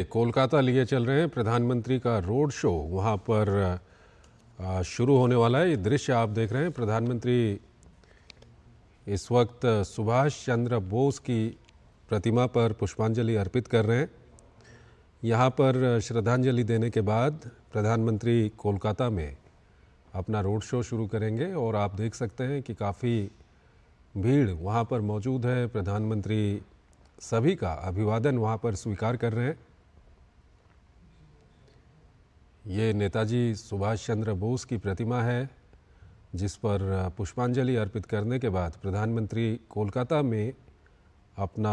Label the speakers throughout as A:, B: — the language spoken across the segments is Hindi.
A: कोलकाता लिए चल रहे हैं प्रधानमंत्री का रोड शो। वहाँ पर शुरू होने वाला है। ये दृश्य आप देख रहे हैं। प्रधानमंत्री इस वक्त सुभाष चंद्र बोस की प्रतिमा पर पुष्पांजलि अर्पित कर रहे हैं। यहाँ पर श्रद्धांजलि देने के बाद प्रधानमंत्री कोलकाता में अपना रोड शो शुरू करेंगे और आप देख सकते हैं कि काफ़ी भीड़ वहाँ पर मौजूद है। प्रधानमंत्री सभी का अभिवादन वहाँ पर स्वीकार कर रहे हैं। ये नेताजी सुभाष चंद्र बोस की प्रतिमा है, जिस पर पुष्पांजलि अर्पित करने के बाद प्रधानमंत्री कोलकाता में अपना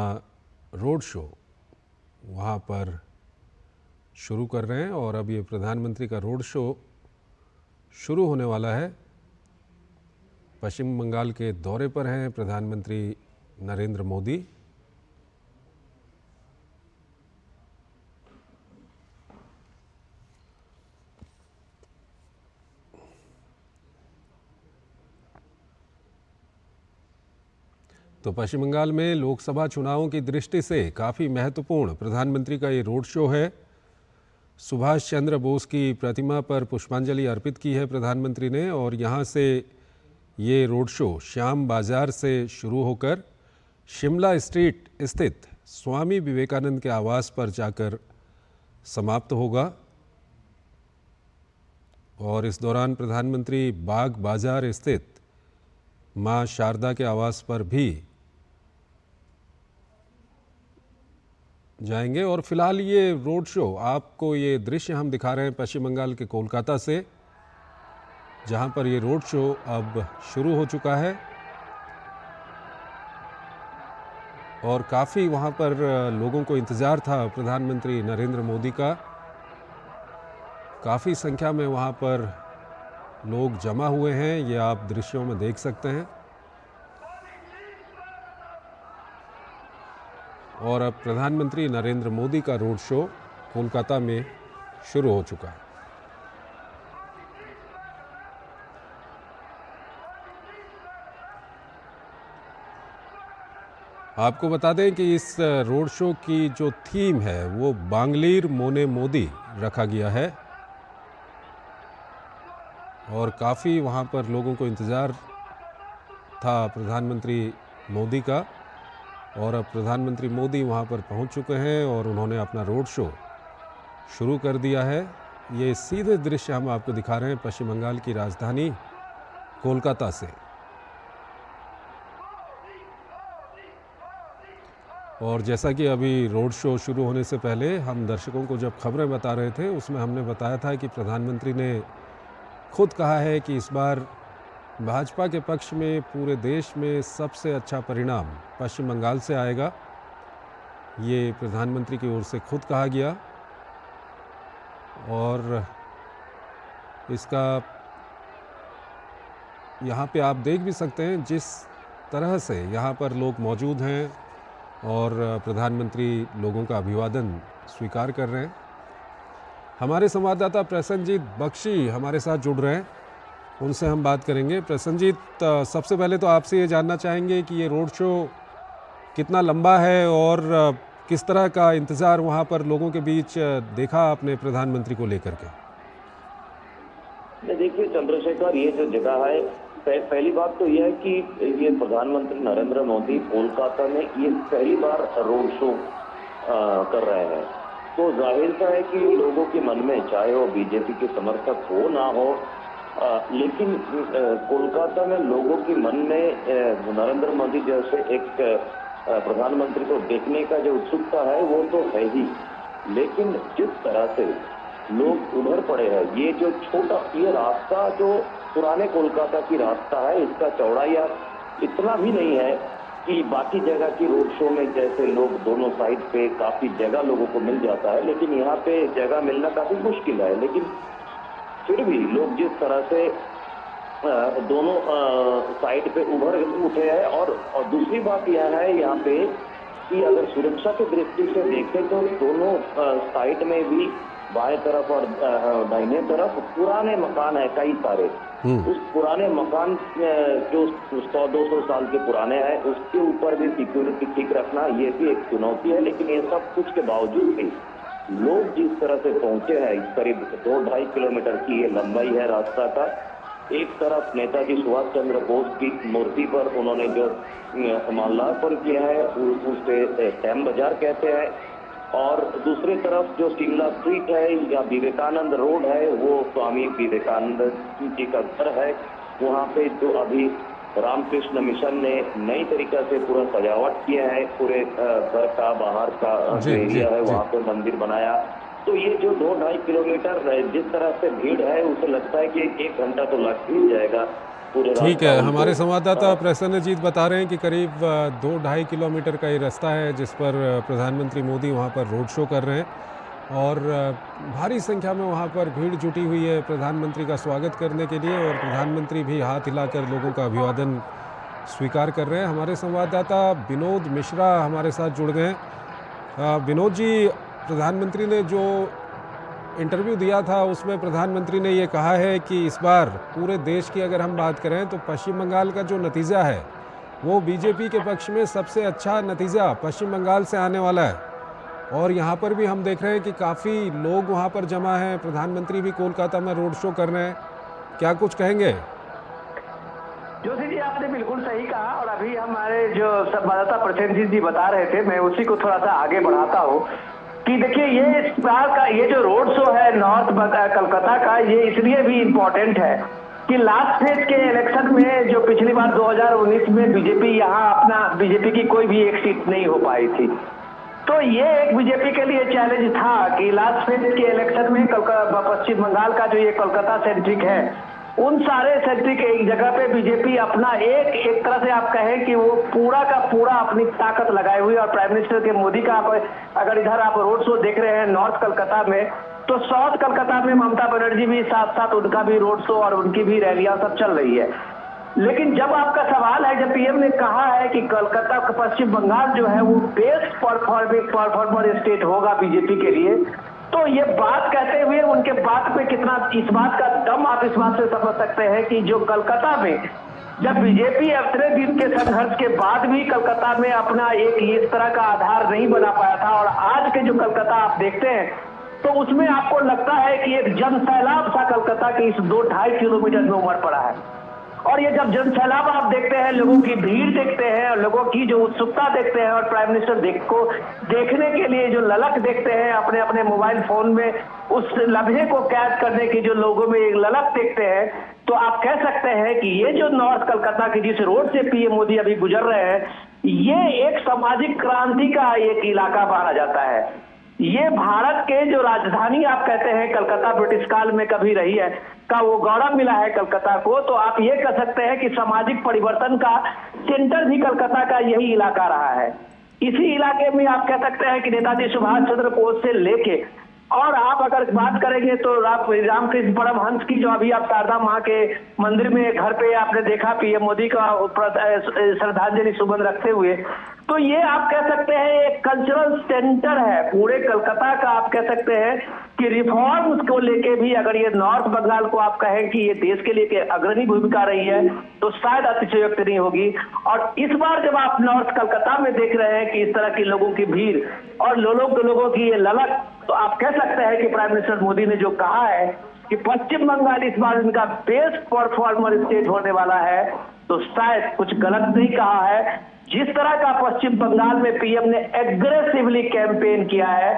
A: रोड शो वहाँ पर शुरू कर रहे हैं। और अब ये प्रधानमंत्री का रोड शो शुरू होने वाला है। पश्चिम बंगाल के दौरे पर हैं प्रधानमंत्री नरेंद्र मोदी। तो पश्चिम बंगाल में लोकसभा चुनावों की दृष्टि से काफ़ी महत्वपूर्ण प्रधानमंत्री का ये रोड शो है। सुभाष चंद्र बोस की प्रतिमा पर पुष्पांजलि अर्पित की है प्रधानमंत्री ने, और यहाँ से ये रोड शो श्याम बाजार से शुरू होकर शिमला स्ट्रीट स्थित स्वामी विवेकानंद के आवास पर जाकर समाप्त होगा। और इस दौरान प्रधानमंत्री बाग बाजार स्थित मां शारदा के आवास पर भी जाएंगे। और फिलहाल ये रोड शो, आपको ये दृश्य हम दिखा रहे हैं पश्चिम बंगाल के कोलकाता से, जहां पर ये रोड शो अब शुरू हो चुका है। और काफ़ी वहां पर लोगों को इंतज़ार था प्रधानमंत्री नरेंद्र मोदी का। काफ़ी संख्या में वहां पर लोग जमा हुए हैं, ये आप दृश्यों में देख सकते हैं। और अब प्रधानमंत्री नरेंद्र मोदी का रोड शो कोलकाता में शुरू हो चुका है। आपको बता दें कि इस रोड शो की जो थीम है वो बांग्लीर मोने मोदी रखा गया है। और काफ़ी वहाँ पर लोगों को इंतज़ार था प्रधानमंत्री मोदी का। और अब प्रधानमंत्री मोदी वहाँ पर पहुँच चुके हैं और उन्होंने अपना रोड शो शुरू कर दिया है। ये सीधे दृश्य हम आपको दिखा रहे हैं पश्चिम बंगाल की राजधानी कोलकाता से। और जैसा कि अभी रोड शो शुरू होने से पहले हम दर्शकों को जब खबरें बता रहे थे, उसमें हमने बताया था कि प्रधानमंत्री ने खुद कहा है कि इस बार भाजपा के पक्ष में पूरे देश में सबसे अच्छा परिणाम पश्चिम बंगाल से आएगा। ये प्रधानमंत्री की ओर से खुद कहा गया। और इसका यहाँ पे आप देख भी सकते हैं जिस तरह से यहाँ पर लोग मौजूद हैं और प्रधानमंत्री लोगों का अभिवादन स्वीकार कर रहे हैं। हमारे संवाददाता प्रसन्नजीत बख्शी हमारे साथ जुड़ रहे हैं, उनसे हम बात करेंगे। प्रसन्नजीत, सबसे पहले तो आपसे ये जानना चाहेंगे कि ये रोड शो कितना लंबा है और किस तरह का इंतज़ार वहाँ पर लोगों के बीच देखा आपने प्रधानमंत्री को लेकर के?
B: देखिए चंद्रशेखर, ये जो जगह है, पहली बात तो यह है कि ये प्रधानमंत्री नरेंद्र मोदी कोलकाता में ये पहली बार रोड शो कर रहे हैं। तो जाहिर सा है कि लोगों के मन में, चाहे वो बीजेपी के समर्थक हो ना हो, लेकिन कोलकाता में लोगों के मन में नरेंद्र मोदी जैसे एक प्रधानमंत्री को देखने का जो उत्सुकता है वो तो है ही। लेकिन जिस तरह से लोग उधर पड़े हैं, ये जो छोटा ये रास्ता जो पुराने कोलकाता की रास्ता है, इसका चौड़ाई इतना भी नहीं है कि बाकी जगह की रोड शो में जैसे लोग दोनों साइड पे काफी जगह लोगों को मिल जाता है, लेकिन यहाँ पे जगह मिलना काफी मुश्किल है। लेकिन फिर भी लोग जिस तरह से दोनों साइड पे उभर उठे हैं। और दूसरी बात यह है यहाँ पे कि अगर सुरक्षा की दृष्टि से देखें तो दोनों साइड में भी बाएं तरफ और दाहिने तरफ पुराने मकान है कई सारे। उस पुराने मकान जो 100-200 साल के पुराने हैं, उसके ऊपर भी सिक्योरिटी ठीक रखना ये भी एक चुनौती है। लेकिन ये सब कुछ के बावजूद भी लोग जिस तरह से पहुंचे हैं, करीब 2-2.5 किलोमीटर की ये लंबाई है रास्ता का। एक तरफ नेताजी सुभाष चंद्र बोस की मूर्ति पर उन्होंने जो माल्यार्पण किया है उसे सैम बाजार कहते हैं, और दूसरी तरफ जो शिमला स्ट्रीट है या विवेकानंद रोड है, वो स्वामी विवेकानंद जी का घर है। वहाँ पे जो अभी रामकृष्ण मिशन ने नई तरीका से पूरा सजावट किया है, पूरे घर का बाहर का जो एरिया है वहाँ पे मंदिर बनाया। तो ये जो 2-2.5 किलोमीटर जिस तरह से भीड़ है, उसे लगता है कि 1 घंटा तो लग ही जाएगा पूरे।
A: ठीक है, हमारे संवाददाता प्रसन्नजीत बता रहे हैं कि करीब 2-2.5 किलोमीटर का ये रास्ता है जिस पर प्रधानमंत्री मोदी वहाँ पर रोड शो कर रहे हैं और भारी संख्या में वहाँ पर भीड़ जुटी हुई है प्रधानमंत्री का स्वागत करने के लिए, और प्रधानमंत्री भी हाथ हिलाकर लोगों का अभिवादन स्वीकार कर रहे हैं। हमारे संवाददाता विनोद मिश्रा हमारे साथ जुड़ गए हैं। विनोद जी, प्रधानमंत्री ने जो इंटरव्यू दिया था उसमें प्रधानमंत्री ने ये कहा है कि इस बार पूरे देश की अगर हम बात करें तो पश्चिम बंगाल का जो नतीजा है वो बीजेपी के पक्ष में सबसे अच्छा नतीजा पश्चिम बंगाल से आने वाला है, और यहाँ पर भी हम देख रहे हैं कि काफ़ी लोग वहाँ पर जमा हैं। प्रधानमंत्री भी कोलकाता में रोड शो कर रहे हैं, क्या कुछ कहेंगे?
C: जोशी जी, आपने बिल्कुल सही कहा, और अभी हमारे जो संवाददाता प्रसेनजीत जी बता रहे थे, मैं उसी को थोड़ा सा आगे बढ़ाता हूँ कि देखिए ये इस बार का ये जो रोड शो है नॉर्थ कलकत्ता का, ये इसलिए भी इम्पोर्टेंट है कि लास्ट फेज के इलेक्शन में जो पिछली बार 2019 में बीजेपी की कोई भी एक सीट नहीं हो पाई थी, तो ये एक बीजेपी के लिए चैलेंज था कि लास्ट फेज के इलेक्शन में पश्चिम बंगाल का जो ये कोलकाता सेंट्रिक है, उन सारे सेंट्रिक एक जगह पे बीजेपी अपना एक तरह से आप कहें कि वो पूरा का पूरा अपनी ताकत लगाई हुई। और प्राइम मिनिस्टर के मोदी का अगर इधर आप रोड शो देख रहे हैं नॉर्थ कलकत्ता में, तो साउथ कलकत्ता में ममता बनर्जी भी साथ साथ उनका भी रोड शो और उनकी भी रैलियां सब चल रही है। लेकिन जब आपका सवाल है, जब पीएम ने कहा है कि कोलकाता पश्चिम बंगाल जो है वो बेस्ट परफॉर्मर स्टेट होगा बीजेपी के लिए, तो ये बात कहते हुए उनके बात पे कितना इस बात का दम आप इस बात से समझ सकते हैं कि जो कोलकाता में जब बीजेपी इतने दिन के संघर्ष के बाद भी कोलकाता में अपना एक इस तरह का आधार नहीं बना पाया था, और आज के जो कोलकाता आप देखते हैं तो उसमें आपको लगता है कि एक जन सैलाब सा कोलकाता के इस 2-2.5 किलोमीटर में उमड़ पड़ा है। और ये जब जन सैलाब आप देखते हैं, लोगों की भीड़ देखते हैं और लोगों की जो उत्सुकता देखते हैं, और प्राइम मिनिस्टर को देखने के लिए जो ललक देखते हैं अपने अपने मोबाइल फोन में, उस लम्हे को कैद करने की जो लोगों में एक ललक देखते हैं, तो आप कह सकते हैं कि ये जो नॉर्थ कलकत्ता की जिस रोड से पीएम मोदी अभी गुजर रहे हैं, ये एक सामाजिक क्रांति का एक इलाका माना जाता है। ये भारत के जो राजधानी आप कहते हैं कलकत्ता ब्रिटिश काल में कभी रही है का वो गौरव मिला है कलकत्ता को, तो आप ये कह सकते हैं कि सामाजिक परिवर्तन का सेंटर भी कलकत्ता का यही इलाका रहा है। इसी इलाके में आप कह सकते हैं कि नेताजी सुभाष चंद्र बोस से लेके, और आप अगर बात करेंगे तो रामकृष्ण परमहंस की जो अभी आप शारदा माँ के मंदिर में घर पे आपने देखा पीएम मोदी का श्रद्धांजलि सुमन रखते हुए, तो ये आप कह सकते हैं एक कल्चरल सेंटर है पूरे कलकत्ता का। आप कह सकते हैं कि रिफॉर्म्स को लेके भी अगर ये नॉर्थ बंगाल को आप कहें कि ये देश के लिए अग्रणी भूमिका रही है तो शायद अतिशयोक्ति नहीं होगी। और इस बार जब आप नॉर्थ कलकत्ता में देख रहे हैं कि इस तरह की लोगों की भीड़ और लोगों की ये ललक, तो आप कह सकते हैं कि प्राइम मिनिस्टर मोदी ने जो कहा है कि पश्चिम बंगाल इस बार इनका बेस्ट परफॉर्मर स्टेट होने वाला है, तो शायद कुछ गलत नहीं कहा है। जिस तरह का पश्चिम बंगाल में पीएम ने एग्रेसिवली कैंपेन किया है,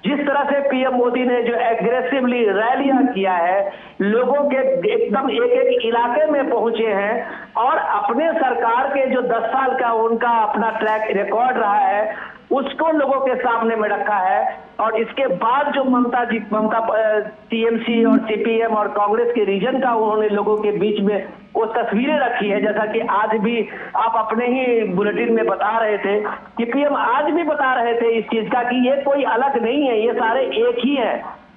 C: जिस तरह से पीएम मोदी ने जो एग्रेसिवली रैलियां किया है, लोगों के एकदम एक एक इलाके में पहुंचे हैं और अपने सरकार के जो 10 साल का उनका अपना ट्रैक रिकॉर्ड रहा है उसको लोगों के सामने में रखा है। और इसके बाद जो ममता टीएमसी और सीपीएम और कांग्रेस के रीजन का उन्होंने लोगों के बीच में वो तस्वीरें रखी है, जैसा कि आज भी आप अपने ही बुलेटिन में बता रहे थे कि पीएम आज भी बता रहे थे इस चीज का कि ये कोई अलग नहीं है, ये सारे एक ही है।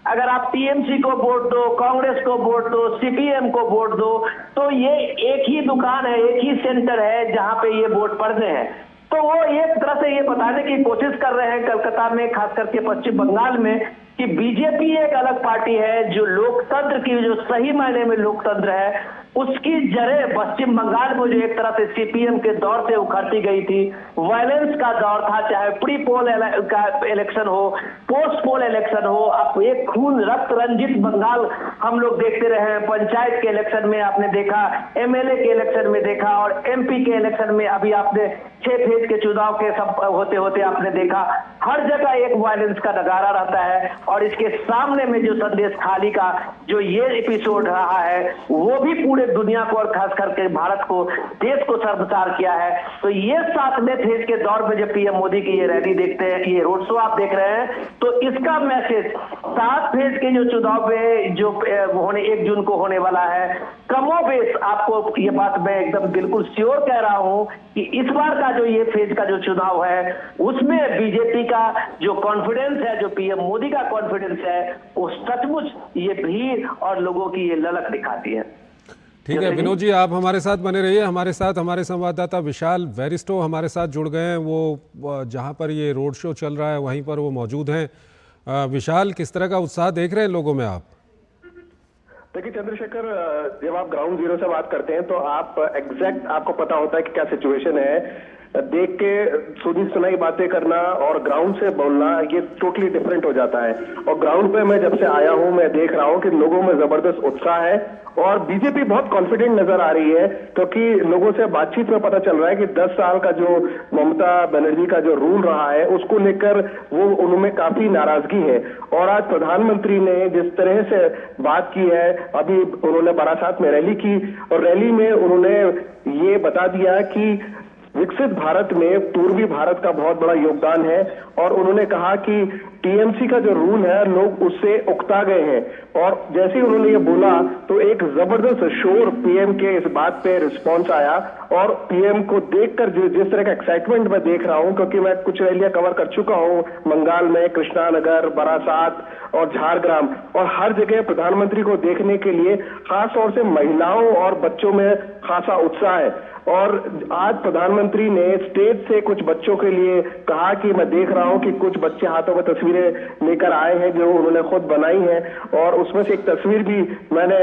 C: अगर आप टीएमसी को वोट दो, कांग्रेस को वोट दो, सीपीएम को वोट दो, तो ये एक ही दुकान है, एक ही सेंटर है जहां पे ये वोट पड़ने हैं। तो वो एक तरह से ये बताने की कोशिश कर रहे हैं कलकत्ता में, खास करके पश्चिम बंगाल में, कि बीजेपी एक अलग पार्टी है जो लोकतंत्र की जो सही मायने में लोकतंत्र है उसकी जड़ें पश्चिम बंगाल में जो एक तरह से सीपीएम के दौर से उखड़ती गई थी, वायलेंस का दौर था, चाहे प्री पोल का इलेक्शन हो, पोस्ट पोल इलेक्शन हो, अब एक खून रक्त रंजित बंगाल हम लोग देखते रहे हैं। पंचायत के इलेक्शन में आपने देखा, एमएलए के इलेक्शन में देखा, और एमपी के इलेक्शन में अभी आपने 6 फेज के चुनाव के सब होते होते आपने देखा, हर जगह एक वायलेंस का नगारा रहता है। और इसके सामने में जो संदेश खाली का जो ये एपिसोड रहा है, वो भी पूरे दुनिया को और खास करके भारत को, देश को शर्मसार किया है। तो ये 7वें फेज के दौर में जब पीएम मोदी की ये रैली देखते हैं, ये रोड शो आप देख रहे हैं, तो इसका मैसेज 7 फेज के जो चुनाव में जो 1 जून को होने वाला है, कमोबेश आपको ये बात मैं एकदम बिल्कुल श्योर कह रहा हूं कि इस बार का जो ये फेज का जो चुनाव है, उसमें बीजेपी का जो कॉन्फिडेंस है, जो पीएम मोदी का कॉन्फिडेंस है, वो सचमुच ये भीड़ और लोगों की ये ललक दिखाती है।
A: ठीक है विनोद जी, आप हमारे साथ बने रहिए। हमारे साथ हमारे संवाददाता विशाल वेरिस्टो हमारे साथ जुड़ गए हैं। वो जहां पर ये रोड शो चल रहा है वहीं पर वो मौजूद हैं। विशाल, किस तरह का उत्साह देख रहे हैं लोगों में आप?
D: देखिए चंद्रशेखर, जब आप ग्राउंड जीरो से बात करते हैं तो आप एग्जैक्ट आपको पता होता है कि क्या सिचुएशन है। देख के सुनी सुनाई बातें करना और ग्राउंड से बोलना ये टोटली डिफरेंट हो जाता है। और ग्राउंड पे मैं जब से आया हूं, मैं देख रहा हूं कि लोगों में जबरदस्त उत्साह है और बीजेपी बहुत कॉन्फिडेंट नजर आ रही है, क्योंकि लोगों से बातचीत में पता चल रहा है कि 10 साल का जो ममता बनर्जी का जो रूल रहा है, उसको लेकर वो उनमें काफी नाराजगी है। और आज प्रधानमंत्री ने जिस तरह से बात की है, अभी उन्होंने बारासात में रैली की और रैली में उन्होंने ये बता दिया कि विकसित भारत में पूर्वी भारत का बहुत बड़ा योगदान है। और उन्होंने कहा कि टीएमसी का जो रूल है, लोग उससे उकता गए हैं। और जैसे ही उन्होंने ये बोला तो एक जबरदस्त शोर पीएम के इस बात पे रिस्पांस आया। और पीएम को देखकर जिस तरह का एक्साइटमेंट मैं देख रहा हूं, क्योंकि मैं कुछ रैलियां कवर कर चुका हूं बंगाल में, कृष्णानगर, बारासात और झारग्राम, और हर जगह प्रधानमंत्री को देखने के लिए खासतौर से महिलाओं और बच्चों में खासा उत्साह है। और आज प्रधानमंत्री ने स्टेज से कुछ बच्चों के लिए कहा कि मैं देख रहा हूं कि कुछ बच्चे हाथों में तस्वीरें लेकर आए हैं जो उन्होंने खुद बनाई हैं, और उसमें से एक तस्वीर भी मैंने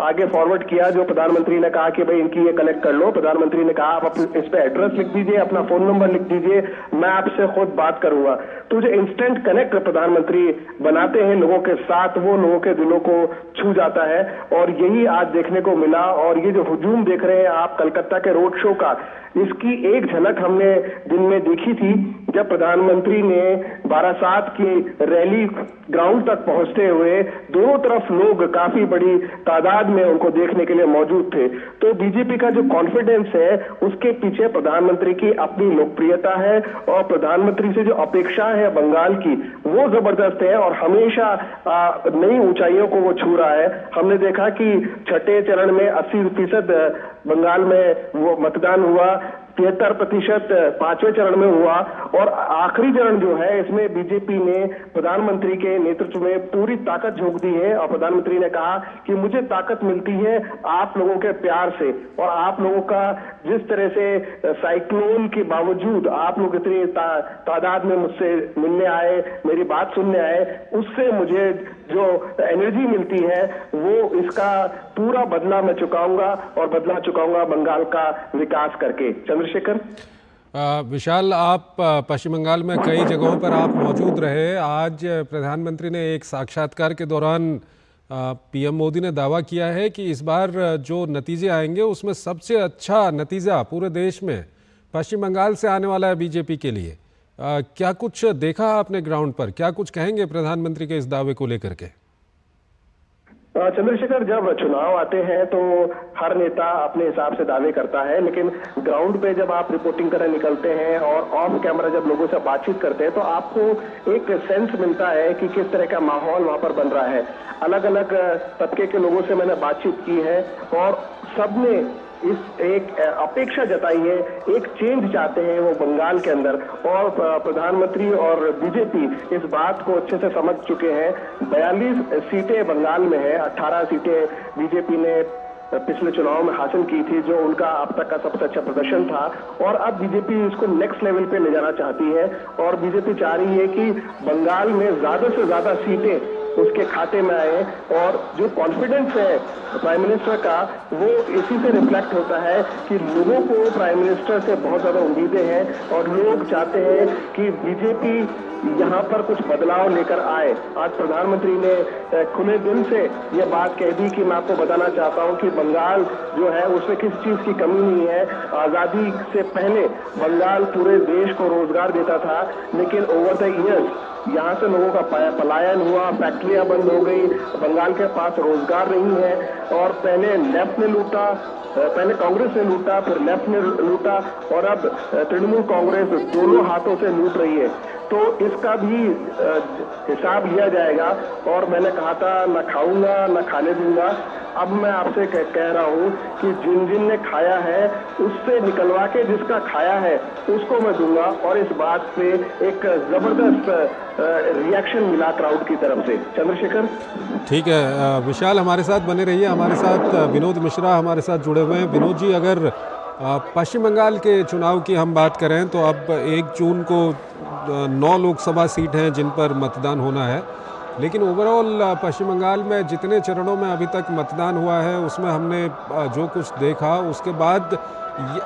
D: आगे फॉरवर्ड किया जो प्रधानमंत्री ने कहा कि भाई इनकी ये कलेक्ट कर लो। प्रधानमंत्री ने कहा आप इस पे एड्रेस लिख दीजिए, अपना फोन नंबर लिख दीजिए, मैं आपसे खुद बात करूंगा। तो जो इंस्टेंट कनेक्ट प्रधानमंत्री बनाते हैं लोगों के साथ, वो लोगों के दिलों को छू जाता है और यही आज देखने को मिला। और ये जो हुजूम देख रहे हैं आप कलकत्ता के रोड शो का, इसकी एक झलक हमने दिन में देखी थी जब प्रधानमंत्री ने बारासात की रैली ग्राउंड तक पहुंचते हुए दोनों तरफ लोग काफी बड़ी तादाद में उनको देखने के लिए मौजूद थे। तो बीजेपी का जो कॉन्फिडेंस है उसके पीछे प्रधानमंत्री की अपनी लोकप्रियता है और प्रधानमंत्री से जो अपेक्षा है बंगाल की वो जबरदस्त है और हमेशा नई ऊंचाइयों को वो छू रहा है। हमने देखा कि छठे चरण में 80% बंगाल में वो मतदान हुआ, 73% 5वें चरण में हुआ और आखिरी चरण जो है इसमें बीजेपी ने प्रधानमंत्री के नेतृत्व में पूरी ताकत झोंक दी है। और प्रधानमंत्री ने कहा कि मुझे ताकत मिलती है आप लोगों के प्यार से और आप लोगों का जिस तरह से साइक्लोन के बावजूद आप लोग इतनी तादाद में मुझसे मिलने आए, मेरी बात सुनने आए, उससे मुझे जो एनर्जी मिलती है वो इसका पूरा बदला मैं चुकाऊंगा और बदला चुकाऊंगा बंगाल का विकास करके। चंद्रशेखर,
A: विशाल, आप पश्चिम बंगाल में कई जगहों पर आप मौजूद रहे। आज प्रधानमंत्री ने एक साक्षात्कार के दौरान पीएम मोदी ने दावा किया है कि इस बार जो नतीजे आएंगे उसमें सबसे अच्छा नतीजा पूरे देश में पश्चिम बंगाल से आने वाला है बीजेपी के लिए। क्या कुछ देखा आपने ग्राउंड पर? क्या कुछ कहेंगे प्रधानमंत्री के इस दावे को लेकर के?
D: चंद्रशेखर, जब चुनाव आते हैं तो हर नेता अपने हिसाब से दावे करता है, लेकिन ग्राउंड पे जब आप रिपोर्टिंग करने निकलते हैं और ऑफ कैमरा जब लोगों से बातचीत करते हैं तो आपको एक सेंस मिलता है कि किस तरह का माहौल वहां पर बन रहा है। अलग अलग तबके के लोगों से मैंने बातचीत की है और सबने इस एक अपेक्षा जताई है, एक चेंज चाहते हैं वो बंगाल के अंदर। और प्रधानमंत्री और बीजेपी इस बात को अच्छे से समझ चुके हैं। 42 सीटें बंगाल में है, 18 सीटें बीजेपी ने पिछले चुनाव में हासिल की थी जो उनका अब तक का सबसे अच्छा प्रदर्शन था। और अब बीजेपी इसको नेक्स्ट लेवल पे ले जाना चाहती है और बीजेपी चाह रही है कि बंगाल में ज्यादा से ज्यादा सीटें उसके खाते में आए, और जो कॉन्फिडेंस है प्राइम मिनिस्टर का वो इसी से रिफ्लेक्ट होता है कि लोगों को प्राइम मिनिस्टर से बहुत ज्यादा उम्मीदें हैं और लोग चाहते हैं कि बीजेपी यहाँ पर कुछ बदलाव लेकर आए। आज प्रधानमंत्री ने खुले दिल से ये बात कह दी कि मैं आपको बताना चाहता हूँ कि बंगाल जो है उसमें किस चीज की कमी नहीं है। आजादी से पहले बंगाल पूरे देश को रोजगार देता था, लेकिन ओवर द ईयर्स यहाँ से लोगों का पलायन हुआ, फैक्ट्रियां बंद हो गई, बंगाल के पास रोजगार नहीं है, और पहले लेफ्ट ने लूटा, पहले कांग्रेस ने लूटा, फिर लेफ्ट ने लूटा, और अब तृणमूल कांग्रेस दोनों हाथों से लूट रही है। तो इसका भी हिसाब लिया जाएगा। और मैंने कहा था न खाऊंगा न खाने दूंगा, अब मैं आपसे कह रहा हूं कि जिन जिन ने खाया है उससे निकलवा के जिसका खाया है उसको मैं दूंगा। और इस बात पे एक जबरदस्त रिएक्शन मिला क्राउड की तरफ से। चंद्रशेखर,
A: ठीक है, विशाल हमारे साथ बने रहिए। हमारे साथ विनोद मिश्रा हमारे साथ जुड़े हुए हैं। विनोद जी, अगर पश्चिम बंगाल के चुनाव की हम बात करें तो अब 1 जून को 9 लोकसभा सीट हैं जिन पर मतदान होना है, लेकिन ओवरऑल पश्चिम बंगाल में जितने चरणों में अभी तक मतदान हुआ है उसमें हमने जो कुछ देखा, उसके बाद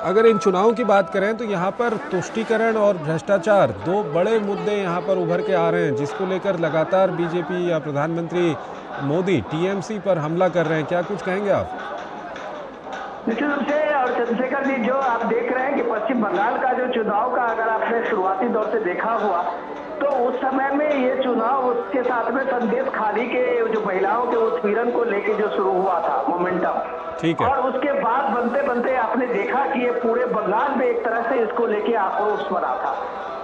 A: अगर इन चुनावों की बात करें तो यहाँ पर तुष्टीकरण और भ्रष्टाचार 2 बड़े मुद्दे यहाँ पर उभर के आ रहे हैं, जिसको लेकर लगातार बीजेपी या प्रधानमंत्री मोदी टीएमसी पर हमला कर रहे हैं। क्या कुछ कहेंगे आप?
C: निश्चित रूप से, और चंद्रशेखर जी, जो आप देख रहे हैं कि पश्चिम बंगाल का जो चुनाव का अगर आपने शुरुआती दौर से देखा हुआ तो उस समय में ये चुनाव उसके साथ में संदेश खाली के जो महिलाओं के उत्पीड़न को लेके जो शुरू हुआ था मोमेंटम,
A: ठीक है,
C: और उसके बाद बनते बनते आपने देखा कि ये पूरे बंगाल में एक तरह से इसको लेके आक्रोश बना था।